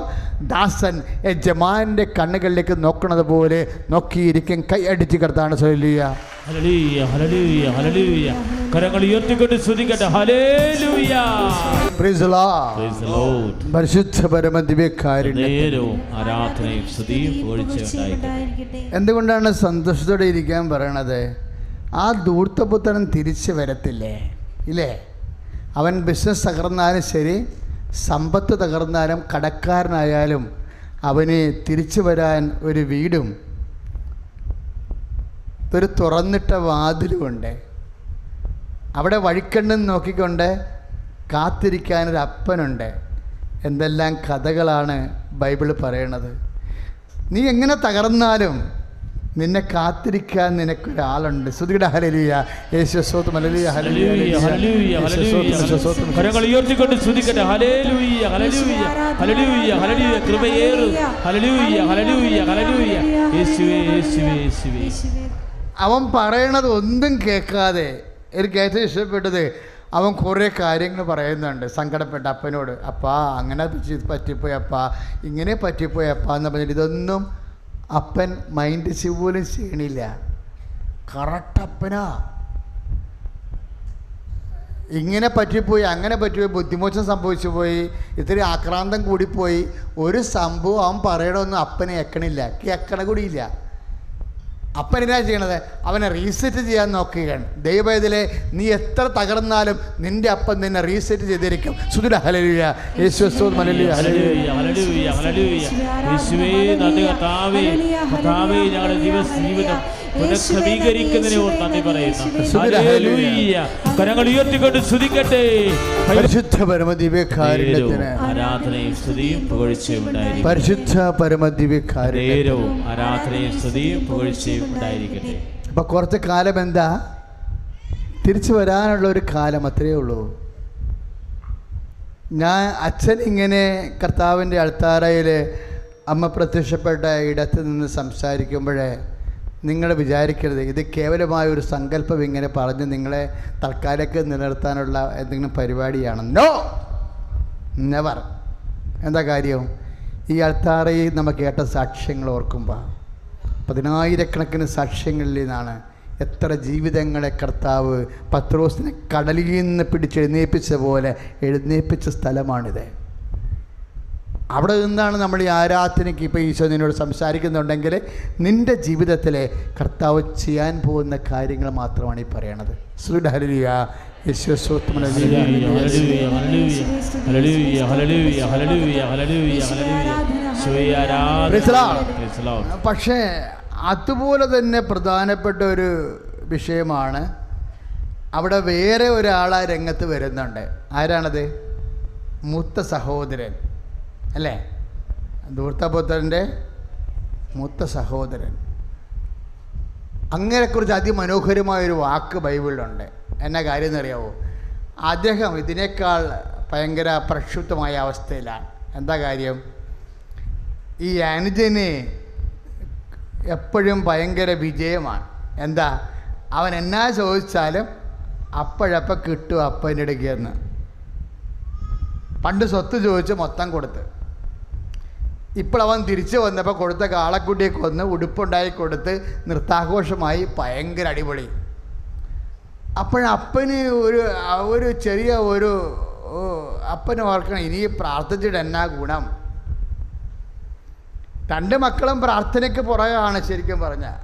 ദാസൻ യജമാൻ്റെ കണ്ണുകളിലേക്ക് നോക്കുന്നത് പോലെ നോക്കിയിരിക്കും. കൈയടിച്ച് കർത്താവാണ്. ഹല്ലേലൂയ, ഹല്ലേലൂയ, ഹല്ലേലൂയ, ഹല്ലേലൂയ. കരങ്ങൾ ഉയർത്തിക്കൊണ്ട് സ്തുതിക്കട്ടെ. ഹല്ലേലൂയ, praise the Lord, praise the Lord. പരിശുദ്ധ പരമ ദിവ്യകാരുണ്യം, ആരാധനയും സ്തുതിയും പുകഴ്ചയുണ്ടായിരിക്കട്ടെ. എന്തുകൊണ്ടാണ് സന്തോഷത്തോടെ ഇരിക്കാൻ പറയണത്? ആ ധൂർത്തപുത്രൻ തിരിച്ച് വരത്തില്ലേ? ഇല്ലേ? അവൻ ബിസിനസ് തകർന്നാലും ശരി, സമ്പത്ത് തകർന്നാലും, കടക്കാരനായാലും അവന് തിരിച്ചു വരാൻ ഒരു വീടും ഒരു തുറന്നിട്ട വാതിലുമുണ്ട്. അവിടെ വഴിക്കണ്ണും നോക്കിക്കൊണ്ട് കാത്തിരിക്കാനൊരു അപ്പനുണ്ട്. എന്തെല്ലാം കഥകളാണ് ബൈബിൾ പറയണത്. നീ എങ്ങനെ തകർന്നാലും നിന്നെ കാത്തിരിക്കാൻ നിനക്കൊരാളുണ്ട്. സ്തുതിയുടെ ഹല്ലേലൂയ, യേശുവേ സ്തോത്രം, ഹല്ലേലൂയ, ഹല്ലേലൂയ, ഹല്ലേലൂയ, യേശുവേ സ്തോത്രം. കരങ്ങൾ ഉയർത്തിക്കൊണ്ട് സ്തുതിക്കട്ടെ. ഹല്ലേലൂയ, ഹല്ലേലൂയ, ഹല്ലേലൂയ, ഹല്ലേലൂയ. കൃപയേറും. ഹല്ലേലൂയ, ഹല്ലേലൂയ, ഹല്ലേലൂയ. യേശുവേ, യേശുവേ, യേശുവേ. അവൻ പറയണത് ഒന്നും കേൾക്കാതെ എനിക്ക് ഏറ്റവും ഇഷ്ടപ്പെട്ടത്, അവൻ കുറേ കാര്യങ്ങൾ പറയുന്നുണ്ട് സങ്കടപ്പെട്ട അപ്പനോട്. അപ്പാ, അങ്ങനെ പറ്റിപ്പോയി അപ്പാ, ഇങ്ങനെ പറ്റിപ്പോയി അപ്പാ എന്ന് പറഞ്ഞിട്ട് ഇതൊന്നും അപ്പൻ മൈൻഡ് പോലും ചെയ്യണില്ല. കറക്റ്റ് അപ്പനാ. ഇങ്ങനെ പറ്റിപ്പോയി, അങ്ങനെ പറ്റിപ്പോയി, ബുദ്ധിമോശം സംഭവിച്ചു പോയി, ഇത്തിരി ആക്രാന്തം കൂടിപ്പോയി, ഒരു സംഭവം അവൻ പറയണമെന്നും അപ്പനെ കേൾക്കണ കൂടിയില്ല. അപ്പൻ എന്നാ ചെയ്യണത്? അവനെ റീസെറ്റ് ചെയ്യാൻ നോക്കുകയാണ്. ദൈവവേദനയിലെ നീ എത്ര തകർന്നാലും നിന്റെ അപ്പൻ നിന്നെ റീസെറ്റ് ചെയ്തിരിക്കും. സ്തുതിയുടെ ഹല്ലേലൂയ, യേശുവേ സ്തോത്രം, ഹല്ലേലൂയ, ഹല്ലേലൂയ, ഹല്ലേലൂയ, ഹല്ലേലൂയ. യേശുവേ നന്ദി കർത്താവേ. കർത്താവേ, ഞങ്ങളുടെ ജീവിതം പുനഃക്രമീകരിക്കുന്നതിനെ ഓർത്ത് നന്ദി പറയുന്നു. ഹല്ലേലൂയ. കരങ്ങൾ ഉയർത്തിക്കൊണ്ട് സ്തുതിക്കട്ടെ. പരിശുദ്ധ പരമ ദിവ്യകാരുണ്യത്തിന് ആരാധനയും സ്തുതിയും പുകഴ്ചയും ഉണ്ടായിരിക്കട്ടെ. പരിശുദ്ധ പരമ ദിവ്യകാരുണ്യം, ആരാധനയും സ്തുതിയും പുകഴ്ചയും ഉണ്ടായിരിക്കട്ടെ. അപ്പം കുറച്ച് കാലം എന്താ തിരിച്ചു വരാനുള്ള ഒരു കാലം, അത്രയേ ഉള്ളൂ. അച്ഛൻ ഇങ്ങനെ കർത്താവിൻ്റെ അൾത്താരയിൽ അമ്മ പ്രത്യക്ഷപ്പെട്ട ഇടത്ത് നിന്ന് സംസാരിക്കുമ്പോഴേ നിങ്ങൾ വിചാരിക്കരുത് ഇത് കേവലമായ ഒരു സങ്കല്പം ഇങ്ങനെ പറഞ്ഞ് നിങ്ങളെ തൽക്കാലക്ക് നിലനിർത്താനുള്ള എന്തെങ്കിലും പരിപാടിയാണ്. No, never. എന്താ കാര്യം? ഈ അൾത്താരയിൽ നമ്മൾ കേട്ട സാക്ഷ്യങ്ങൾ ഓർക്കുമ്പോൾ 10,000-കണക്കിന് സാക്ഷ്യങ്ങളിൽ നിന്നാണ് എത്ര ജീവിതങ്ങളെ കർത്താവ് പത്രോസിനെ കടലിൽ നിന്ന് പിടിച്ചെഴുന്നേൽപ്പിച്ച പോലെ എഴുന്നേൽപ്പിച്ച സ്ഥലമാണിത്. അവിടെ നിന്നാണ് നമ്മൾ ഈ ആരാധനയ്ക്ക് ഇപ്പോൾ ഈശോ നിന്നോട് സംസാരിക്കുന്നുണ്ടെങ്കിൽ നിൻ്റെ ജീവിതത്തിലെ കർത്താവ് ചെയ്യാൻ പോകുന്ന കാര്യങ്ങൾ മാത്രമാണ് ഈ പറയണത്. ഹല്ലേലൂയ, യേശുവേ സ്തോത്രം, ഹല്ലേലൂയ, ഹല്ലേലൂയ, ഹല്ലേലൂയ, ഹല്ലേലൂയ, ഹല്ലേലൂയ, ഹല്ലേലൂയ, ഹല്ലേലൂയ. പക്ഷേ അതുപോലെ തന്നെ പ്രധാനപ്പെട്ട ഒരു വിഷയമാണ് അവിടെ വേറെ ഒരാളാ രംഗത്ത് വരുന്നുണ്ട്. ആരാണത്? മൂത്ത സഹോദരൻ അല്ലേ? ധൂർത്തപുത്രൻ്റെ മൂത്ത സഹോദരൻ. അങ്ങനെക്കുറിച്ച് അതിമനോഹരമായൊരു വാക്ക് ബൈബിളിലുണ്ട്. എന്നാ കാര്യം എന്നറിയാവോ? അദ്ദേഹം ഇതിനേക്കാൾ ഭയങ്കര പ്രക്ഷുബ്ധമായ അവസ്ഥയിലാണ്. എന്താ കാര്യം? ഈ അനുജന് എപ്പോഴും ഭയങ്കര വിജയമാണ്. എന്താ? അവൻ എന്നാ ചോദിച്ചാലും അപ്പോഴപ്പം കിട്ടും അപ്പൻ്റെ ഇടയ്ക്കെന്ന്. പണ്ട് സ്വത്ത് ചോദിച്ച് മൊത്തം കൊടുത്ത്, ഇപ്പോൾ അവൻ തിരിച്ചു വന്നപ്പോൾ കൊടുത്ത കാളക്കുട്ടിയെ കൊന്ന് ഉടുപ്പുണ്ടായി കൊടുത്ത് നൃത്താഘോഷമായി ഭയങ്കര അടിപൊളി. അപ്പോഴപ്പന് ഒരു ചെറിയ അപ്പന് ഓർക്കണം, ഇനി പ്രാർത്ഥിച്ചിട്ട് എന്നാ ഗുണം. 2 മക്കളും പ്രാർത്ഥനയ്ക്ക് പുറകാണ് ശരിക്കും പറഞ്ഞാൽ.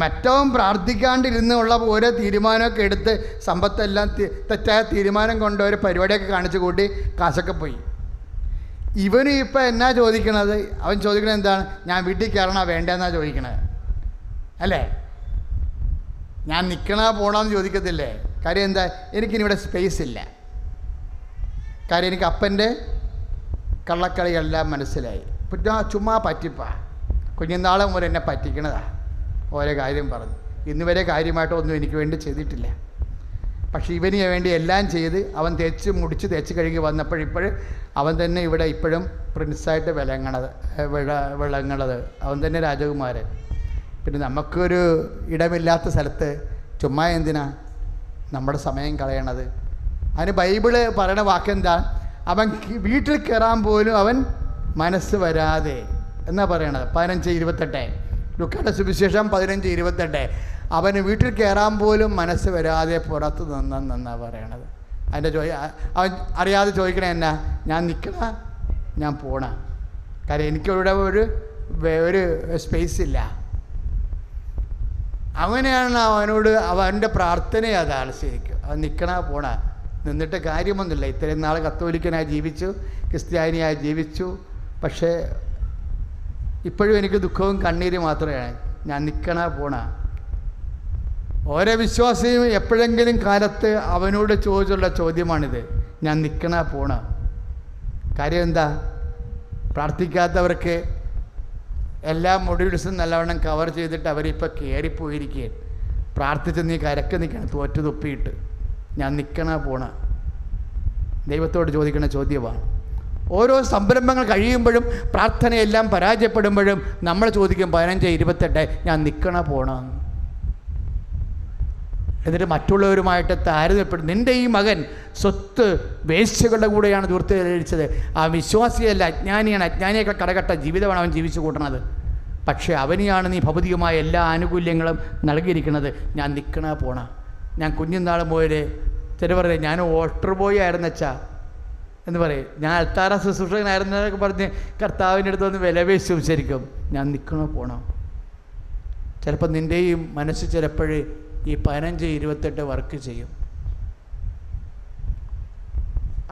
മറ്റവൻ പ്രാർത്ഥിക്കാണ്ടിരുന്നുള്ള ഓരോ തീരുമാനമൊക്കെ എടുത്ത് സമ്പത്തെല്ലാം തെറ്റായ തീരുമാനം കൊണ്ട് ഒരു പരിപാടിയൊക്കെ കാണിച്ചു കൂട്ടി കാശൊക്കെ പോയി. ഇവനും ഇപ്പം എന്നാ ചോദിക്കണത്? അവൻ ചോദിക്കണത് എന്താണ്? ഞാൻ വീട്ടിൽ കയറണ വേണ്ടെന്നാണ് ചോദിക്കണത് അല്ലേ? ഞാൻ നിൽക്കണ പോകണമെന്ന് ചോദിക്കത്തില്ലേ? കാര്യം എന്താ? എനിക്കിനിവിടെ സ്പേസ് ഇല്ല. കാര്യം എനിക്ക് അപ്പൻ്റെ കള്ളക്കളിയെല്ലാം മനസ്സിലായി. ചുമ്മാ പറ്റിപ്പാ. കുഞ്ഞുനാളെ മുതൽ എന്നെ പറ്റിക്കണതാ. ഓരോ കാര്യം പറഞ്ഞു. ഇന്ന് വരെ കാര്യമായിട്ടൊന്നും എനിക്ക് വേണ്ടി ചെയ്തിട്ടില്ല. പക്ഷേ ഇവന് വേണ്ടി എല്ലാം ചെയ്ത് അവൻ തേച്ച് കഴുകി വന്നപ്പോഴിപ്പോഴും അവൻ തന്നെ ഇവിടെ ഇപ്പോഴും പ്രിൻസായിട്ട് വിളങ്ങണത് അവൻ തന്നെ രാജകുമാരൻ. പിന്നെ നമുക്കൊരു ഇടമില്ലാത്ത സ്ഥലത്ത് ചുമ്മാ എന്തിനാ നമ്മുടെ സമയം കളയണത്? അതിന് ബൈബിള് പറയണ വാക്കെന്താ? അവൻ വീട്ടിൽ കയറാൻ പോലും അവൻ മനസ്സ് വരാതെ എന്നാ പറയണത്. 15:28 ലൂക്കായുടെ സുവിശേഷം 15:28. അവന് വീട്ടിൽ കയറാൻ പോലും മനസ്സ് വരാതെ പുറത്ത് നിന്നാ പറയണത്. അതിൻ്റെ അവൻ അറിയാതെ ചോദിക്കണേ എന്നാ? ഞാൻ നിൽക്കണ, ഞാൻ പോണ? കാര്യം എനിക്കിവിടെ ഒരു സ്പേസ് ഇല്ല. അങ്ങനെയാണ് അവനോട് അവൻ്റെ പ്രാർത്ഥന. അതാണ് ശരിക്കും. അവൻ നിൽക്കണ പോണ. നിന്നിട്ട് കാര്യമൊന്നുമില്ല. ഇത്രയും നാൾ കത്തോലിക്കനായി ജീവിച്ചു, ക്രിസ്ത്യാനിയായി ജീവിച്ചു. പക്ഷേ ഇപ്പോഴും എനിക്ക് ദുഃഖവും കണ്ണീര് മാത്രമാണ്. ഞാൻ നിൽക്കണ പോണ. ഓരോ വിശ്വാസിയും എപ്പോഴെങ്കിലും കാലത്ത് അവനോട് ചോദിച്ചുള്ള ചോദ്യമാണിത്. ഞാൻ നിൽക്കണ പോണ. കാര്യം എന്താ? പ്രാർത്ഥിക്കാത്തവർക്ക് എല്ലാ മൊഡ്യൂൾസും നല്ലവണ്ണം കവർ ചെയ്തിട്ട് അവരിപ്പോൾ കയറിപ്പോയിരിക്കുകയാണ്. പ്രാർത്ഥിച്ച് നീ കരക്ക് നിൽക്കണം, തോറ്റു തൊപ്പിയിട്ട്. ഞാൻ നിൽക്കണ പോണ. ദൈവത്തോട് ചോദിക്കുന്ന ചോദ്യമാണ്. ഓരോ സംരംഭങ്ങൾ കഴിയുമ്പോഴും പ്രാർത്ഥനയെല്ലാം പരാജയപ്പെടുമ്പോഴും നമ്മൾ ചോദിക്കും 15:28 ഞാൻ നിൽക്കണ പോണം. എന്നിട്ട് മറ്റുള്ളവരുമായിട്ട് താരതമ്യപ്പെടും. നിൻ്റെ ഈ മകൻ സ്വത്ത് വേശ്യകളുടെ കൂടെയാണ് ദൂർത്തടിച്ചത്. ആ വിശ്വാസിയല്ല, അജ്ഞാനിയാണ്. അജ്ഞാനിയൊക്കെ കടകട്ട ജീവിതമാണ് അവൻ ജീവിച്ചു കൂട്ടണത്. പക്ഷേ അവനെയാണ് നീ ഭൗതികമായ എല്ലാ ആനുകൂല്യങ്ങളും നൽകിയിരിക്കുന്നത്. ഞാൻ നിൽക്കണ പോണ. ഞാൻ കുഞ്ഞുനാൾ പോയത് ചില പറയും ഞാൻ ഓട്ടർ ബോയ് ആയിരുന്നച്ചാ എന്ന് പറയും. ഞാൻ അൽത്താര ശുശ്രൂഷകനായിരുന്നതൊക്കെ പറഞ്ഞ് കർത്താവിൻ്റെ അടുത്ത് വന്ന് വിലപേശും. ശരിക്കും ഞാൻ നിൽക്കണോ പോണോ? ചിലപ്പോൾ നിൻ്റെയും മനസ്സ് ചിലപ്പോഴേ ഈ 15-28 വർക്ക് ചെയ്യും.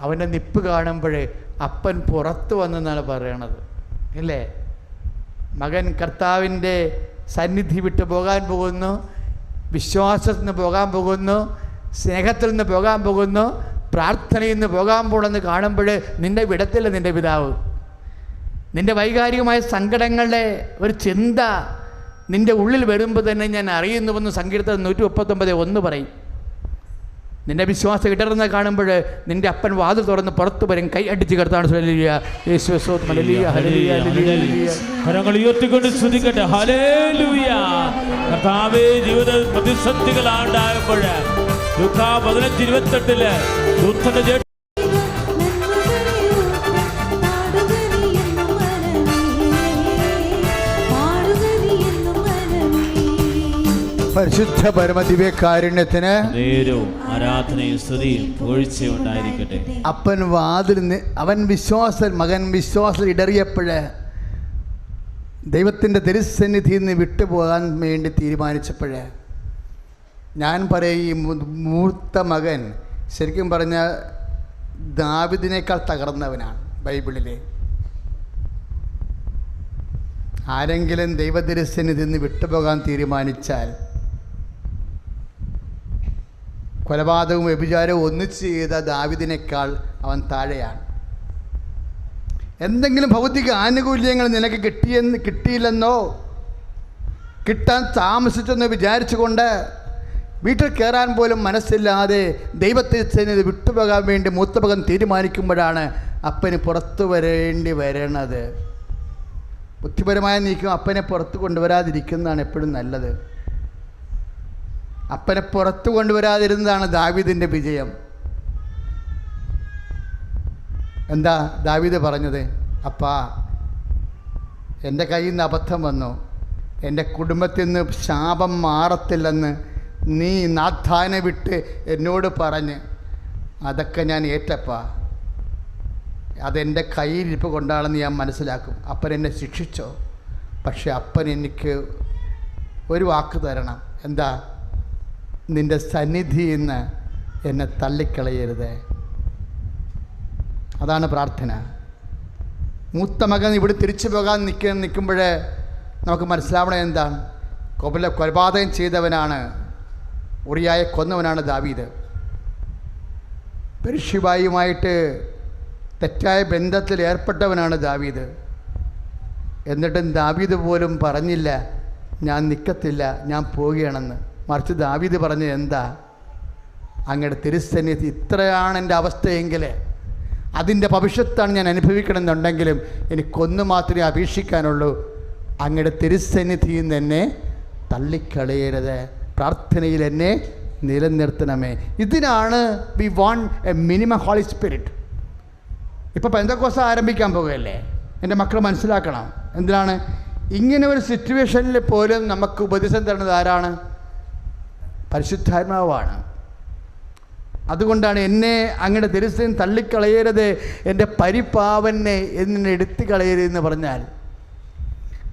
അവൻ്റെ നിപ്പ് കാണുമ്പോഴേ അപ്പൻ പുറത്ത് വന്നെന്നാണ് പറയണത് ഇല്ലേ? മകൻ കർത്താവിൻ്റെ സന്നിധി വിട്ട് പോകാൻ പോകുന്നു, വിശ്വാസത്തിൽ നിന്ന് പോകാൻ പോകുന്നു, സ്നേഹത്തിൽ നിന്ന് പോകാൻ പോകുന്നു, പ്രാർത്ഥനയിൽ നിന്ന് പോകാൻ പോകണമെന്ന് കാണുമ്പോൾ നിൻ്റെ വിടത്തില്ല നിൻ്റെ പിതാവ്. നിൻ്റെ വൈകാരികമായ സങ്കടങ്ങളുടെ ഒരു ചിന്ത നിൻ്റെ ഉള്ളിൽ വരുമ്പോൾ തന്നെ ഞാൻ അറിയുന്നുവെന്ന് സങ്കീർത്തനം 139:1 പറയും. നിൻ്റെ വിശ്വാസം ഇടർന്ന് കാണുമ്പോൾ നിൻ്റെ അപ്പൻ വാതിൽ തുറന്ന് പുറത്തു വരും. കൈ അടിച്ച് കർത്താവ് ഉയർത്തിക്കൊണ്ട് സ്തുതിക്കട്ടെ. ഹല്ലേലൂയ. കർത്താവേ, ജീവിത പ്രതിസന്ധികളാണ്ടായപ്പോൾ ലൂക്കാ 15:28 ദൂതന്റെ പരിശുദ്ധ പരമദിവ്യകാരുണ്യത്തിന് നേരവും ആരാധനയും സ്തുതിയും പുകഴ്ചയും ഉണ്ടായിരിക്കട്ടെ. അപ്പൻ വാതിൽ അവൻ മകൻ വിശ്വാസം ഇടറിയപ്പോഴ് ദൈവത്തിൻ്റെ തിരുസന്നിധിയിൽ നിന്ന് വിട്ടുപോകാൻ വേണ്ടി തീരുമാനിച്ചപ്പോഴ് ഞാൻ പറയും, ഈ മൂത്ത മകൻ ശരിക്കും പറഞ്ഞാൽ ദാവീദിനേക്കാൾ തകർന്നവനാണ് ബൈബിളിലെ. ആരെങ്കിലും ദൈവതിരുസന്നിധിയിൽ നിന്ന് വിട്ടുപോകാൻ തീരുമാനിച്ചാൽ കൊലപാതകവും വ്യഭിചാരവും ഒന്നിച്ച് ചെയ്ത ദാവീദിനേക്കാൾ അവൻ താഴെയാണ്. എന്തെങ്കിലും ഭൗതിക ആനുകൂല്യങ്ങൾ നിനക്ക് കിട്ടിയില്ലെന്നോ കിട്ടാൻ താമസിച്ചെന്ന് വിചാരിച്ചുകൊണ്ട് വീട്ടിൽ കയറാൻ പോലും മനസ്സില്ലാതെ ദൈവത്തിരുസന്നിധി വിട്ടുപോകാൻ വേണ്ടി മൂത്ത മകൻ തീരുമാനിക്കുമ്പോഴാണ് അപ്പന് പുറത്തു വരേണ്ടി വരണത്. ബുദ്ധിപരമായ നീക്കം അപ്പനെ പുറത്ത് കൊണ്ടുവരാതിരിക്കുന്നതാണ് എപ്പോഴും നല്ലത്. അപ്പനെ പുറത്ത് കൊണ്ടുവരാതിരുന്നതാണ് ദാവീദിൻ്റെ വിജയം. എന്താ ദാവീദ് പറഞ്ഞത്? അപ്പാ, എൻ്റെ കയ്യിൽ നിന്ന് അബദ്ധം വന്നു, എൻ്റെ കുടുംബത്തിൽ നിന്ന് ശാപം മാറത്തില്ലെന്ന് നീ നാഥാനെ വിട്ട് എന്നോട് പറഞ്ഞ് അതൊക്കെ ഞാൻ ഏറ്റപ്പാ. അതെൻ്റെ കയ്യിലിരിപ്പ് കൊണ്ടാണെന്ന് ഞാൻ മനസ്സിലാക്കും. അപ്പൻ എന്നെ ശിക്ഷിച്ചോ, പക്ഷെ അപ്പൻ എനിക്ക് ഒരു വാക്ക് തരണം. എന്താ? നിൻ്റെ സന്നിധിയിൽ നിന്ന് എന്നെ തള്ളിക്കളയരുത്. അതാണ് പ്രാർത്ഥന. മൂത്ത മകൻ ഇവിടെ തിരിച്ചു പോകാൻ നിൽക്കുമ്പോൾ നമുക്ക് മനസ്സിലാവണം എന്താണ്? കൊലപാതകം ചെയ്തവനാണ്, ഉറിയായെ കൊന്നവനാണ് ദാവീദ്. ബത്ശേബയുമായിട്ട് തെറ്റായ ബന്ധത്തിൽ ഏർപ്പെട്ടവനാണ് ദാവീദ്. എന്നിട്ടും ദാവീദ് പോലും പറഞ്ഞില്ല ഞാൻ നിൽക്കത്തില്ല, ഞാൻ പോവുകയാണെന്ന്. മറിച്ച് ദാവീദ് പറഞ്ഞത് എന്താ? അങ്ങയുടെ തിരുസന്നിധി ഇത്രയാണ് എൻ്റെ അവസ്ഥയെങ്കിൽ അതിൻ്റെ ഭവിഷ്യത്താണ് ഞാൻ അനുഭവിക്കണമെന്നുണ്ടെങ്കിലും എനിക്കൊന്നു മാത്രമേ അപേക്ഷിക്കാനുള്ളൂ, അങ്ങയുടെ തിരുസന്നിധിയിൽ നിന്ന് എന്നെ തള്ളിക്കളയരുത്, പ്രാർത്ഥനയിൽ എന്നെ നിലനിർത്തണമേ. ഇതിനാണ് we want a minimum holy spirit. ഇപ്പോൾ പെന്തക്കോസ്ത് ആരംഭിക്കാൻ പോകുകയല്ലേ? എൻ്റെ മക്കൾ മനസ്സിലാക്കണം. എന്തിനാണ്? ഇങ്ങനെ ഒരു സിറ്റുവേഷനിൽ പോലും നമുക്ക് ഉപദേശം തരുന്നത് ആരാണ്? പരിശുദ്ധാത്മാവാണ്. അതുകൊണ്ടാണ് എന്നെ അങ്ങയുടെ തിരുസന്നിധിയിൽ തള്ളിക്കളയരുത്, എൻ്റെ പരിപാവനെ എന്നെ എടുത്തു കളയരുതെന്ന് പറഞ്ഞാൽ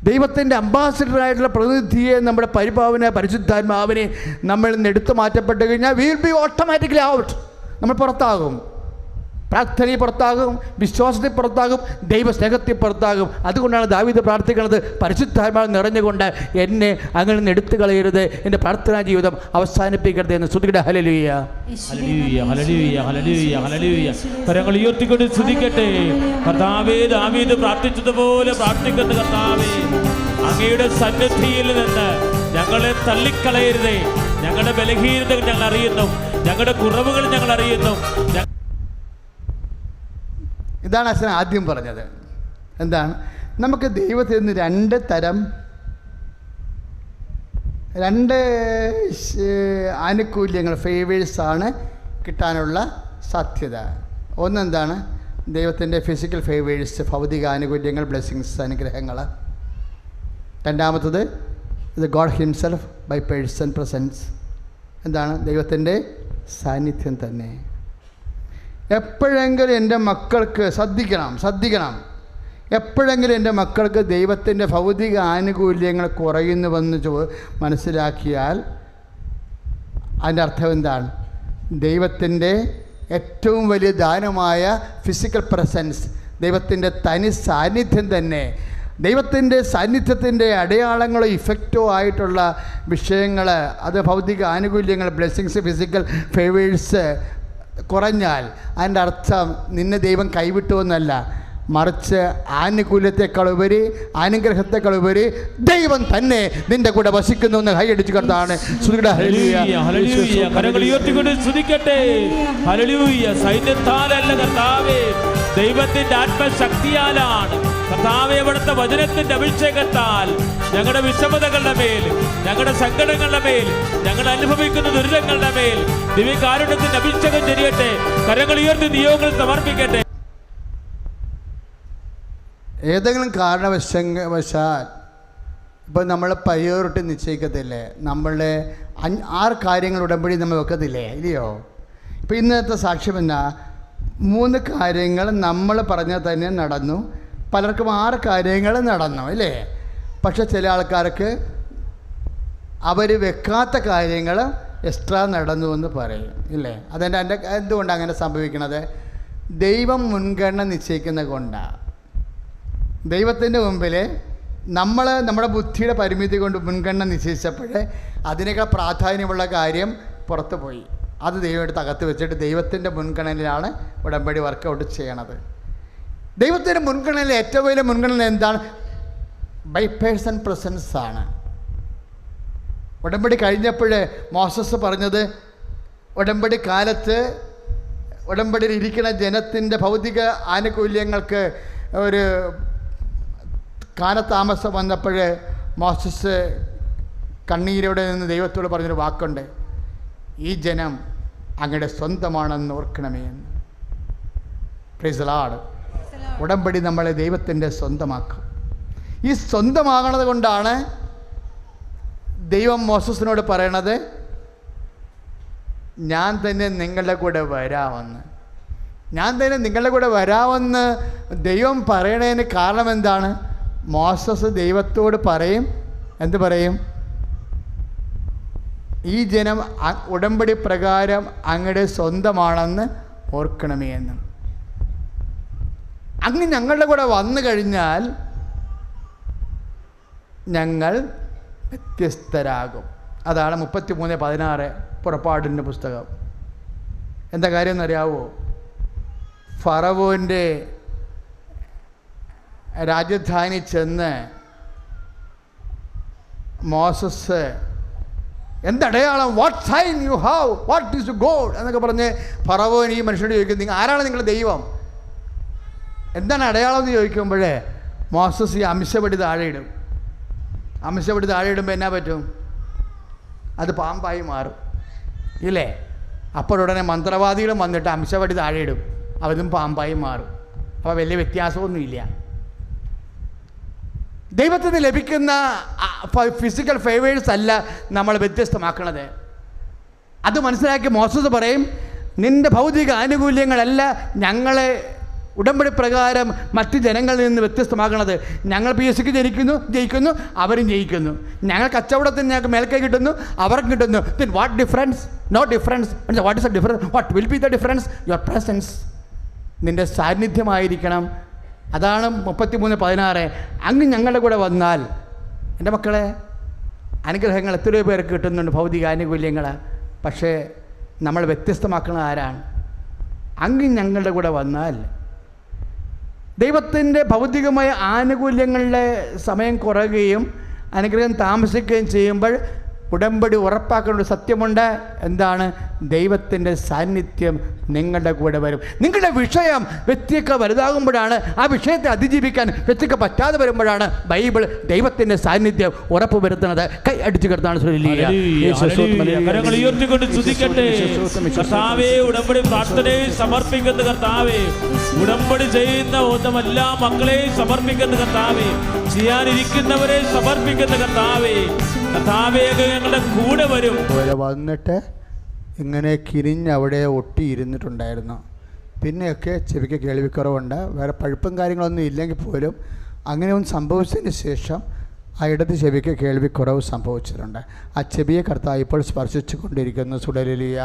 ദൈവത്തിൻ്റെ അംബാസിഡറായിട്ടുള്ള പ്രതിനിധിയെ, നമ്മുടെ പരിപാവനെ പരിശുദ്ധാത്മാവിനെ നമ്മളിൽ നിന്ന് എടുത്തു മാറ്റപ്പെട്ട് കഴിഞ്ഞാൽ വിൽ ബി ഓട്ടോമാറ്റിക്കലി ഔട്ട്. നമ്മൾ പുറത്താകും. പ്രാർത്ഥനയിൽ പുറത്താകും, വിശ്വാസത്തിൽ പുറത്താകും, ദൈവസ്നേഹത്തിൽ പുറത്താകും. അതുകൊണ്ടാണ് ദാവീദ് പ്രാർത്ഥിക്കുന്നത്, പരിശുദ്ധാത്മാവ് നിറഞ്ഞുകൊണ്ട് എന്നെ അങ്ങനെ നിന്ന് എടുത്തു കളയരുത്, എൻ്റെ പ്രാർത്ഥനാ ജീവിതം അവസാനിപ്പിക്കരുത് എന്ന് സ്തുതിക്കട്ടെ. ഹല്ലേലൂയ, ഹല്ലേലൂയ, ഹല്ലേലൂയ, ഹല്ലേലൂയ, ഹല്ലേലൂയ. കരങ്ങൾ ഉയർത്തിക്കൊണ്ട് സ്തുതിക്കട്ടെ. കർത്താവേ, ദാവീദ് പ്രാർത്ഥിച്ചതുപോലെ പ്രാർത്ഥിക്കുന്ന കർത്താവേ, അങ്ങയുടെ സന്നിധിയിൽ നിന്ന് ഞങ്ങളെ തള്ളിക്കളയരുതേ. ഞങ്ങളുടെ ബലഹീനതകൾ ഞങ്ങൾ അറിയുന്നു, ഞങ്ങളുടെ കുറവുകൾ ഞങ്ങൾ അറിയുന്നു. ഇതാണ് അച്ഛൻ ആദ്യം പറഞ്ഞത്. എന്താണ്? നമുക്ക് ദൈവത്തിൽ നിന്ന് രണ്ട് ആനുകൂല്യങ്ങൾ, ഫേവേഴ്സാണ് കിട്ടാനുള്ള സാധ്യത. ഒന്നെന്താണ്? ദൈവത്തിൻ്റെ ഫിസിക്കൽ ഫേവേഴ്സ്, ഭൗതിക ആനുകൂല്യങ്ങൾ, ബ്ലെസ്സിങ്സ്, അനുഗ്രഹങ്ങൾ. രണ്ടാമത്തത് ഇത് God himself by person presence. എന്താണ്? ദൈവത്തിൻ്റെ സാന്നിധ്യം തന്നെ. എപ്പോഴെങ്കിലും എൻ്റെ മക്കൾക്ക് ശ്രദ്ധിക്കണം, എപ്പോഴെങ്കിലും എൻ്റെ മക്കൾക്ക് ദൈവത്തിൻ്റെ ഭൗതിക ആനുകൂല്യങ്ങൾ കുറയുന്നുവെന്ന് മനസ്സിലാക്കിയാൽ അതിൻ്റെ അർത്ഥം എന്താണ്? ദൈവത്തിൻ്റെ ഏറ്റവും വലിയ ദാനമായ ഫിസിക്കൽ പ്രസൻസ്, ദൈവത്തിൻ്റെ തനി സാന്നിധ്യം തന്നെ, ദൈവത്തിൻ്റെ സാന്നിധ്യത്തിൻ്റെ അടയാളങ്ങളോ ഇഫക്റ്റോ ആയിട്ടുള്ള വിഷയങ്ങൾ, അത് ഭൗതിക ആനുകൂല്യങ്ങൾ, ബ്ലെസ്സിങ്സ്, ഫിസിക്കൽ ഫേവേഴ്സ് കുറഞ്ഞാൽ അതിൻ്റെ അർത്ഥം നിന്നെ ദൈവം കൈവിട്ടു എന്നല്ല, മറിച്ച് ആനുകൂല്യത്തെക്കാളുപരി, അനുഗ്രഹത്തെക്കാളുപരി ദൈവം തന്നെ നിന്റെ കൂടെ വസിക്കുന്നു എന്ന് കൈയടിച്ചു കണ്ടാണ്. സൈന്യത്താലല്ല കർത്താവേ, ദൈവത്തിന്റെ ആത്മശക്തിയാലാണ് കർത്താവേ, അവിടുത്തെ വചനത്തിന്റെ അഭിഷേകത്താൽ ഞങ്ങളുടെ വിഷമതകളുടെ മേൽ, ഞങ്ങളുടെ സങ്കടങ്ങളുടെ മേൽ, ഞങ്ങൾ അനുഭവിക്കുന്ന ദുരിതങ്ങളുടെ മേൽ ദിവ്യകാരുണ്യത്തിന്റെ അഭിഷേകം ചെരിയട്ടെ. കരങ്ങൾ ഉയർത്തി നിയോഗങ്ങൾ സമർപ്പിക്കട്ടെ. ഏതെങ്കിലും കാരണവശാൽ ഇപ്പം നമ്മൾ പ്രയോറിറ്റി നിശ്ചയിക്കത്തില്ലേ? നമ്മളുടെ 6 കാര്യങ്ങൾ ഉടമ്പടി നമ്മൾ വെക്കത്തില്ലേ? ഇല്ലയോ? ഇപ്പം ഇന്നത്തെ സാക്ഷ്യം എന്നാ? 3 കാര്യങ്ങൾ നമ്മൾ പറഞ്ഞാൽ തന്നെ നടന്നു. പലർക്കും 6 കാര്യങ്ങൾ നടന്നു, അല്ലേ? പക്ഷെ ചില ആൾക്കാർക്ക് അവർ വെക്കാത്ത കാര്യങ്ങൾ എക്സ്ട്രാ നടന്നു എന്ന് പറയും, ഇല്ലേ? എൻ്റെ എന്തുകൊണ്ടാണ് അങ്ങനെ സംഭവിക്കണത്? ദൈവം മുൻഗണന നിശ്ചയിക്കുന്നത് കൊണ്ടാണ്. ദൈവത്തിൻ്റെ മുമ്പിൽ നമ്മുടെ ബുദ്ധിയുടെ പരിമിതി കൊണ്ട് മുൻഗണന നിശ്ചയിച്ചപ്പോൾ അതിനേക്കാൾ പ്രാധാന്യമുള്ള കാര്യം പുറത്തു പോയി. അത് ദൈവം എടുത്ത് അകത്ത് വെച്ചിട്ട് ദൈവത്തിൻ്റെ മുൻഗണനയിലാണ് ഉടമ്പടി വർക്കൗട്ട് ചെയ്യണത്. ദൈവത്തിൻ്റെ മുൻഗണനയിൽ ഏറ്റവും വലിയ മുൻഗണന എന്താണ്? ബൈ പേഴ്സൺ പ്രസൻസ് ആണ്. ഉടമ്പടി കഴിഞ്ഞപ്പോൾ മോസസ് പറഞ്ഞത്, ഉടമ്പടി കാലത്ത് ഉടമ്പടിയിൽ ഇരിക്കുന്ന ജനത്തിൻ്റെ ഭൗതിക ആനുകൂല്യങ്ങൾക്ക് ഒരു കാലതാമസം വന്നപ്പോൾ മോസസ് കണ്ണീരോടെ നിന്ന് ദൈവത്തോട് പറഞ്ഞൊരു വാക്കുണ്ട്, ഈ ജനം അങ്ങയുടെ സ്വന്തമാണെന്ന് ഓർക്കണമേ എന്ന്. Price the Lord. ഉടമ്പടി നമ്മളെ ദൈവത്തിൻ്റെ സ്വന്തമാക്കും. ഈ സ്വന്തമാകണത് കൊണ്ടാണ് ദൈവം മോസസിനോട് പറയണത്, ഞാൻ തന്നെ നിങ്ങളുടെ കൂടെ വരാമെന്ന്. ഞാൻ തന്നെ നിങ്ങളുടെ കൂടെ വരാമെന്ന് ദൈവം പറയണതിന് കാരണം എന്താണ്? മോസസ് ദൈവത്തോട് പറയും, എന്ത് പറയും? ഈ ജനം ഉടമ്പടി പ്രകാരം അങ്ങയുടെ സ്വന്തമാണെന്ന് ഓർക്കണമേ എന്ന്. അങ്ങ് ഞങ്ങളുടെ കൂടെ വന്നു കഴിഞ്ഞാൽ ഞങ്ങൾ വ്യത്യസ്തരാകും. അതാണ് 33:16 പുറപ്പാടിൻ്റെ പുസ്തകം. എന്താ കാര്യം എന്നറിയാവോ? ഫറവോൻ്റെ രാജധാനി ചെന്ന് മോസസ് എന്തടയാളം, what sign you have, what is God എന്നൊക്കെ പറഞ്ഞ് ഫറവോൻ ഈ മനുഷ്യനോട് ചോദിക്കും, ആരാണ് നിങ്ങളുടെ ദൈവം, എന്താണ് അടയാളം എന്ന് ചോദിക്കുമ്പോഴേ മോസസ് ഈ അംശപടി താഴെ ഇടും. അംശപടി താഴെ ഇടുമ്പോൾ എന്നാ പറ്റും? അത് പാമ്പായി മാറും ഇല്ലേ? അപ്പോഴുടനെ മന്ത്രവാദികളും വന്നിട്ട് അംശപടി താഴെ ഇടും, അതും പാമ്പായി മാറും. അപ്പോൾ വലിയ വ്യത്യാസമൊന്നുമില്ല. ദൈവത്തിന് ലഭിക്കുന്ന ഫിസിക്കൽ ഫേവേഴ്സ് അല്ല നമ്മൾ വ്യത്യസ്തമാക്കണത്. അത് മനസ്സിലാക്കി മോസസ് പറയും, നിൻ്റെ ഭൗതിക ആനുകൂല്യങ്ങളല്ല ഞങ്ങളെ ഉടമ്പടി പ്രകാരം മറ്റ് ജനങ്ങളിൽ നിന്ന് വ്യത്യസ്തമാക്കണത്. ഞങ്ങൾ PSCക്ക് ജയിക്കുന്നു, അവരും ജയിക്കുന്നു. ഞങ്ങൾ കച്ചവടത്തിന് ഞങ്ങൾക്ക് മേൽക്കൈ കിട്ടുന്നു, അവർക്കും കിട്ടുന്നു. Then what difference? No difference. What is the difference? What will be the difference? Your presence, നിൻ്റെ സാന്നിധ്യമായിരിക്കണം. അതാണ് 33:16. അങ്ങ് ഞങ്ങളുടെ കൂടെ വന്നാൽ, എൻ്റെ മക്കളെ, അനുഗ്രഹങ്ങൾ എത്രയോ പേർക്ക് കിട്ടുന്നുണ്ട്, ഭൗതിക ആനുകൂല്യങ്ങൾ. പക്ഷേ നമ്മൾ വ്യത്യസ്തമാക്കുന്നത് ആരാണ്? അങ്ങ് ഞങ്ങളുടെ കൂടെ വന്നാൽ ദൈവത്തിൻ്റെ ഭൗതികമായ ആനുകൂല്യങ്ങളുടെ സമയം കുറയുകയും അനുഗ്രഹം താമസിക്കുകയും ചെയ്യുമ്പോൾ ഉടമ്പടി ഉറപ്പാക്കേണ്ട ഒരു സത്യമുണ്ട്. എന്താണ്? ദൈവത്തിൻ്റെ സാന്നിധ്യം നിങ്ങളുടെ കൂടെ വരും. നിങ്ങളുടെ വിഷയം വ്യക്തിയൊക്കെ വലുതാകുമ്പോഴാണ്, ആ വിഷയത്തെ അതിജീവിക്കാൻ വ്യക്തിക്ക് പറ്റാതെ വരുമ്പോഴാണ് ബൈബിൾ ദൈവത്തിൻ്റെ സാന്നിധ്യം ഉറപ്പ് വരുത്തുന്നത്. കൈ അടിച്ചു കിടത്താണ്. ഉടമ്പടി പ്രാർത്ഥനയെ സമർപ്പിക്കുന്ന കർത്താവേ, ഉടമ്പടി ചെയ്യുന്ന എല്ലാ മക്കളെയും സമർപ്പിക്കുന്ന കർത്താവേ, ചെയ്യാനിരിക്കുന്നവരെ സമർപ്പിക്കുന്ന കർത്താവേ, കർത്താവേ ഞങ്ങളുടെ കൂടെ വരും. വന്നിട്ട് ഇങ്ങനെ കിരിഞ്ഞ് അവിടെ ഒട്ടിയിരുന്നിട്ടുണ്ടായിരുന്നു. പിന്നെയൊക്കെ ചെവിക്ക് കേൾവിക്കുറവുണ്ട്. വേറെ പഴുപ്പും കാര്യങ്ങളൊന്നും ഇല്ലെങ്കിൽ പോലും അങ്ങനെ ഒന്ന് സംഭവിച്ചതിന് ശേഷം ആ ഇടത് ചെവിക്ക് കേൾവിക്കുറവ് സംഭവിച്ചിട്ടുണ്ട്. ആ ചെവിയെ കർത്താവ് ഇപ്പോൾ സ്പർശിച്ചു കൊണ്ടിരിക്കുന്നു. സുടലിയ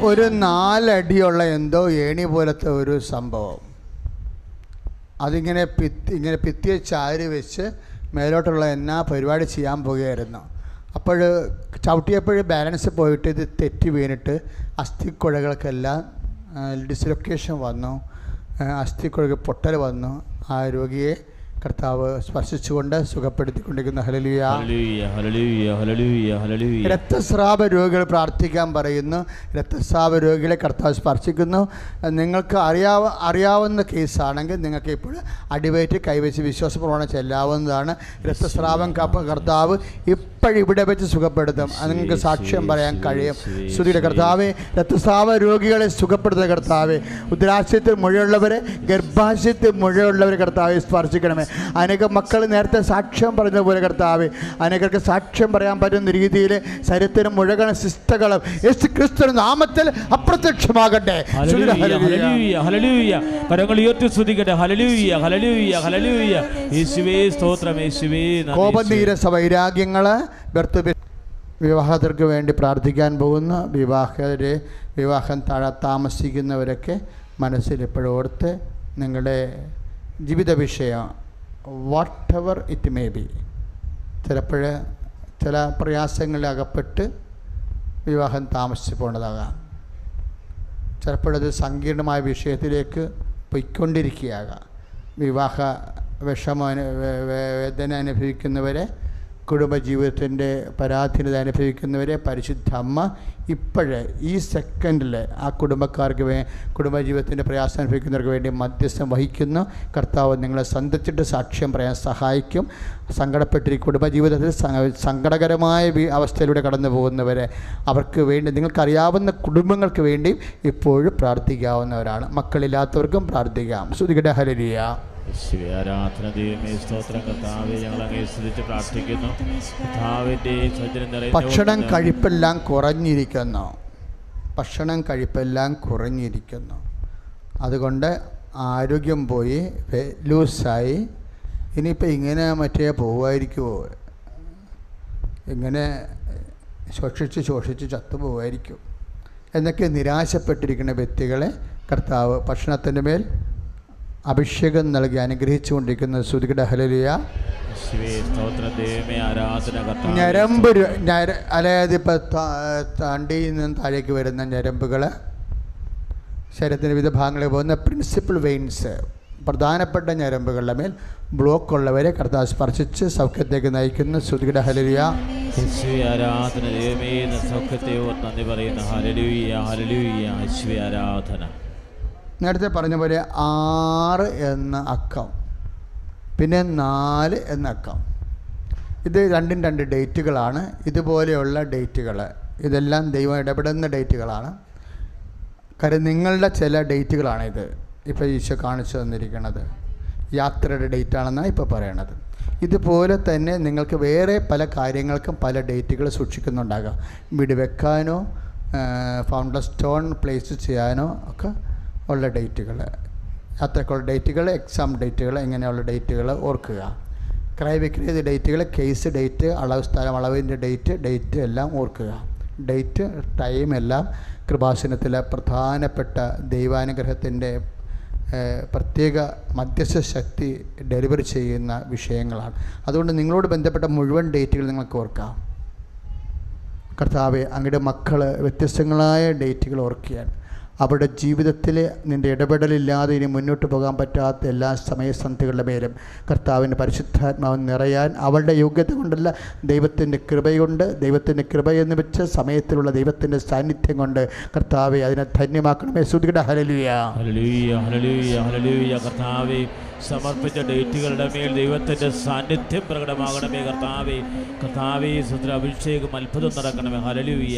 ഒരു 4 അടിയുള്ള എന്തോ ഏണി പോലത്തെ ഒരു സംഭവം, അതിങ്ങനെ ഇങ്ങനെ ഭിത്തിയെ ചാരി വെച്ച് മേലോട്ടുള്ള എന്നാ പരിപാടി ചെയ്യാൻ പോകുകയായിരുന്നു. അപ്പോൾ ചവിട്ടിയപ്പോൾ ബാലൻസ് പോയിട്ട് ഇത് തെറ്റി വീണിട്ട് അസ്ഥിക്കുഴകൾക്കെല്ലാം ഡിസ്ലൊക്കേഷൻ വന്നു, അസ്ഥിക്കുഴകൾ പൊട്ടൽ വന്നു. ആ രോഗിയെ കർത്താവ് സ്പർശിച്ചുകൊണ്ട് സുഖപ്പെടുത്തിക്കൊണ്ടിരിക്കുന്നു. ഹല്ലേലൂയ, ഹല്ലേലൂയ, ഹല്ലേലൂയ, ഹല്ലേലൂയ. രക്തസ്രാവ രോഗികൾ പ്രാർത്ഥിക്കാൻ പറയുന്നു. രക്തസ്രാവ രോഗികളെ കർത്താവ് സ്പർശിക്കുന്നു. നിങ്ങൾക്ക് അറിയാവുന്ന കേസാണെങ്കിൽ നിങ്ങൾക്ക് ഇപ്പോൾ അടിവയറ്റ് കൈവച്ച് വിശ്വാസപ്രമാണം ചെല്ലാവുന്നതാണ്. രക്തസ്രാവം കർത്താവ് ഇപ്പോഴിവിടെ വെച്ച് സുഖപ്പെടുത്തും. അത് നിങ്ങൾക്ക് സാക്ഷ്യം പറയാൻ കഴിയും. സ്തുതിയുടെ കർത്താവേ, രക്തസ്രാവ രോഗികളെ സുഖപ്പെടുത്തുന്ന കർത്താവേ, ഉദരാശയത്തിൽ മുഴയുള്ളവരെ, ഗർഭാശയത്തിൽ മുഴയുള്ളവരെ കർത്താവെ സ്പർശിക്കണമേ. അനേകം മക്കൾ നേരത്തെ സാക്ഷ്യം പറഞ്ഞതുപോലെ കർത്താവെ, അനേകർക്ക് സാക്ഷ്യം പറയാൻ പറ്റുന്ന രീതിയിൽ ശരീരത്തിനും മുഴകളും സിസ്റ്റകളും യേശു ക്രിസ്തു നാമത്തിൽ അപ്രത്യക്ഷമാകട്ടെ. കോപനീരസ വൈരാഗ്യങ്ങള് വിവാഹത്തിற்கு വേണ്ടി പ്രാർത്ഥിക്കാൻ പോകുന്ന വിവാഹം താമസിക്കുന്നവരൊക്കെ മനസ്സിൽ എപ്പോഴോർത്ത് നിങ്ങളുടെ ജീവിത വിഷയം what ever it may be, ചിലപ്പോൾ ചില പ്രയാസങ്ങളിൽ അകപ്പെട്ട് വിവാഹം താമസിച്ച് പോകേണ്ടതാകാം. ചിലപ്പോഴത് സങ്കീർണമായ വിഷയത്തിലേക്ക് പൊയ്ക്കൊണ്ടിരിക്കുകയാകാം. വിവാഹ വേദന അനുഭവിക്കുന്നവരെ, കുടുംബജീവിതത്തിൻ്റെ പരാധീനത അനുഭവിക്കുന്നവരെ പരിശുദ്ധ അമ്മ ഇപ്പോഴേ ഈ സെക്കൻഡിൽ ആ കുടുംബജീവിതത്തിൻ്റെ പ്രയാസം അനുഭവിക്കുന്നവർക്ക് വേണ്ടി മധ്യസ്ഥം വഹിക്കുന്നു. കർത്താവ് നിങ്ങളെ സന്ദർശിച്ചിട്ട് സാക്ഷ്യം പറയാൻ സഹായിക്കും. സങ്കടപ്പെട്ടിരിക്കും കുടുംബജീവിതത്തിൽ സങ്കടകരമായ അവസ്ഥയിലൂടെ കടന്നു പോകുന്നവരെ, അവർക്ക് വേണ്ടി നിങ്ങൾക്കറിയാവുന്ന കുടുംബങ്ങൾക്ക് വേണ്ടി ഇപ്പോഴും പ്രാർത്ഥിക്കാവുന്നവരാണ്. മക്കളില്ലാത്തവർക്കും പ്രാർത്ഥിക്കാം. സ്തുതിക്കട്ടെ. ഹല്ലേലൂയ. ആരാധന ദൈവമേ, സ്തോത്രം കർത്താവേ, ഞങ്ങൾ അങ്ങേ സ്തുതിച്ച് പ്രാർത്ഥിക്കുന്നു. ഭക്ഷണം കഴിപ്പെല്ലാം കുറഞ്ഞിരിക്കുന്നു. അതുകൊണ്ട് ആരോഗ്യം പോയി, ലൂസായി. ഇനിയിപ്പോൾ ഇങ്ങനെ മറ്റേ പോകുമായിരിക്കുമോ? ഇങ്ങനെ ശോഷിച്ച് ചത്തുപോകുമായിരിക്കും എന്നൊക്കെ നിരാശപ്പെട്ടിരിക്കുന്ന വ്യക്തികളെ കർത്താവ് ഭക്ഷണത്തിൻ്റെ മേൽ അഭിഷേകം നൽകി അനുഗ്രഹിച്ചുകൊണ്ടിരിക്കുന്ന ശ്രുതികട ഹല്ലേലൂയ. ഞരമ്പ് അതായത് ഇപ്പോൾ തണ്ടിയിൽ നിന്ന് താഴേക്ക് വരുന്ന ഞരമ്പുകൾ, ശരീരത്തിൻ്റെ വിവിധ ഭാഗങ്ങളിൽ പോകുന്ന പ്രിൻസിപ്പൽ വെയിൻസ്, പ്രധാനപ്പെട്ട ഞരമ്പുകളുടെ മേൽ ബ്ലോക്ക് ഉള്ളവരെ കർത്താവ് സ്പർശിച്ച് സൗഖ്യത്തേക്ക് നയിക്കുന്ന ശ്രുതികട ഹല്ലേലൂയ. ആരാധന ദൈവമേ, സൗഖ്യത്തെ നന്ദി പറയുന്ന ഹല്ലേലൂയ ഹല്ലേലൂയ യേശുവേ ആരാധന. നേരത്തെ പറഞ്ഞ പോലെ 6 എന്ന അക്കം, പിന്നെ 4 എന്ന അക്കം, ഇത് രണ്ടും 2 ഡേറ്റുകളാണ്. ഇതുപോലെയുള്ള ഡേറ്റുകൾ ഇതെല്ലാം ദൈവം ഇടപെടുന്ന ഡേറ്റുകളാണ്. കാര്യം നിങ്ങളുടെ ചില ഡേറ്റുകളാണിത്. ഇപ്പോൾ ഈശോ കാണിച്ചു തന്നിരിക്കുന്നത് യാത്രയുടെ ഡേറ്റാണെന്നാണ് ഇപ്പോൾ പറയണത്. ഇതുപോലെ തന്നെ നിങ്ങൾക്ക് വേറെ പല കാര്യങ്ങൾക്കും പല ഡേറ്റുകൾ സൂക്ഷിക്കുന്നുണ്ടാകാം. വീട് വെക്കാനോ ഫൗണ്ടർ സ്റ്റോൺ പ്ലേസ് ചെയ്യാനോ ഒക്കെ ഉള്ള ഡേറ്റുകൾ, യാത്രക്കുള്ള ഡേറ്റുകൾ, എക്സാം ഡേറ്റുകൾ, ഇങ്ങനെയുള്ള ഡേറ്റുകൾ ഓർക്കുക. ക്രയവിക്രയ ഡേറ്റുകൾ, കേസ് ഡേറ്റ്, സ്ഥലം അളവിൻ്റെ ഡേറ്റ് എല്ലാം ഓർക്കുക. ഡേറ്റ്, ടൈം എല്ലാം കൃപാസനത്തിലെ പ്രധാനപ്പെട്ട ദൈവാനുഗ്രഹത്തിൻ്റെ പ്രത്യേക മധ്യസ്ഥ ശക്തി ഡെലിവറി ചെയ്യുന്ന വിഷയങ്ങളാണ്. അതുകൊണ്ട് നിങ്ങളോട് ബന്ധപ്പെട്ട മുഴുവൻ ഡേറ്റുകൾ നിങ്ങൾക്ക് ഓർക്കാം. കർത്താവെ, അങ്ങയുടെ മക്കൾ വ്യത്യസ്തങ്ങളായ ഡേറ്റുകൾ ഓർക്കുകയാണ്. അവരുടെ ജീവിതത്തിൽ നിൻ്റെ ഇടപെടലില്ലാതെ ഇനി മുന്നോട്ട് പോകാൻ പറ്റാത്ത എല്ലാ സമയസന്ധികളുടെ പേരും കർത്താവിൻ്റെ പരിശുദ്ധാത്മാവ് നിറയാൻ, അവളുടെ യോഗ്യത കൊണ്ടല്ല, ദൈവത്തിൻ്റെ കൃപയുണ്ട്. ദൈവത്തിൻ്റെ കൃപയെന്ന് വെച്ച് സമയത്തിലുള്ള ദൈവത്തിൻ്റെ സാന്നിധ്യം കൊണ്ട് കർത്താവെ അതിനെ ധന്യമാക്കണമേ. സ്തുതിക്കട്ടെ. ഹല്ലേലൂയ ഹല്ലേലൂയ ഹല്ലേലൂയ ഹല്ലേലൂയ. കർത്താവെ, സമർപ്പിച്ച ഡേറ്റുകളുടെ മേൽ ദൈവത്തിൻ്റെ സാന്നിധ്യം പ്രകടമാകണമേ. കർത്താവെ, കർത്താവെ, അഭിഷേകം അത്ഭുതം നടക്കണമേ. ഹല്ലേലൂയ.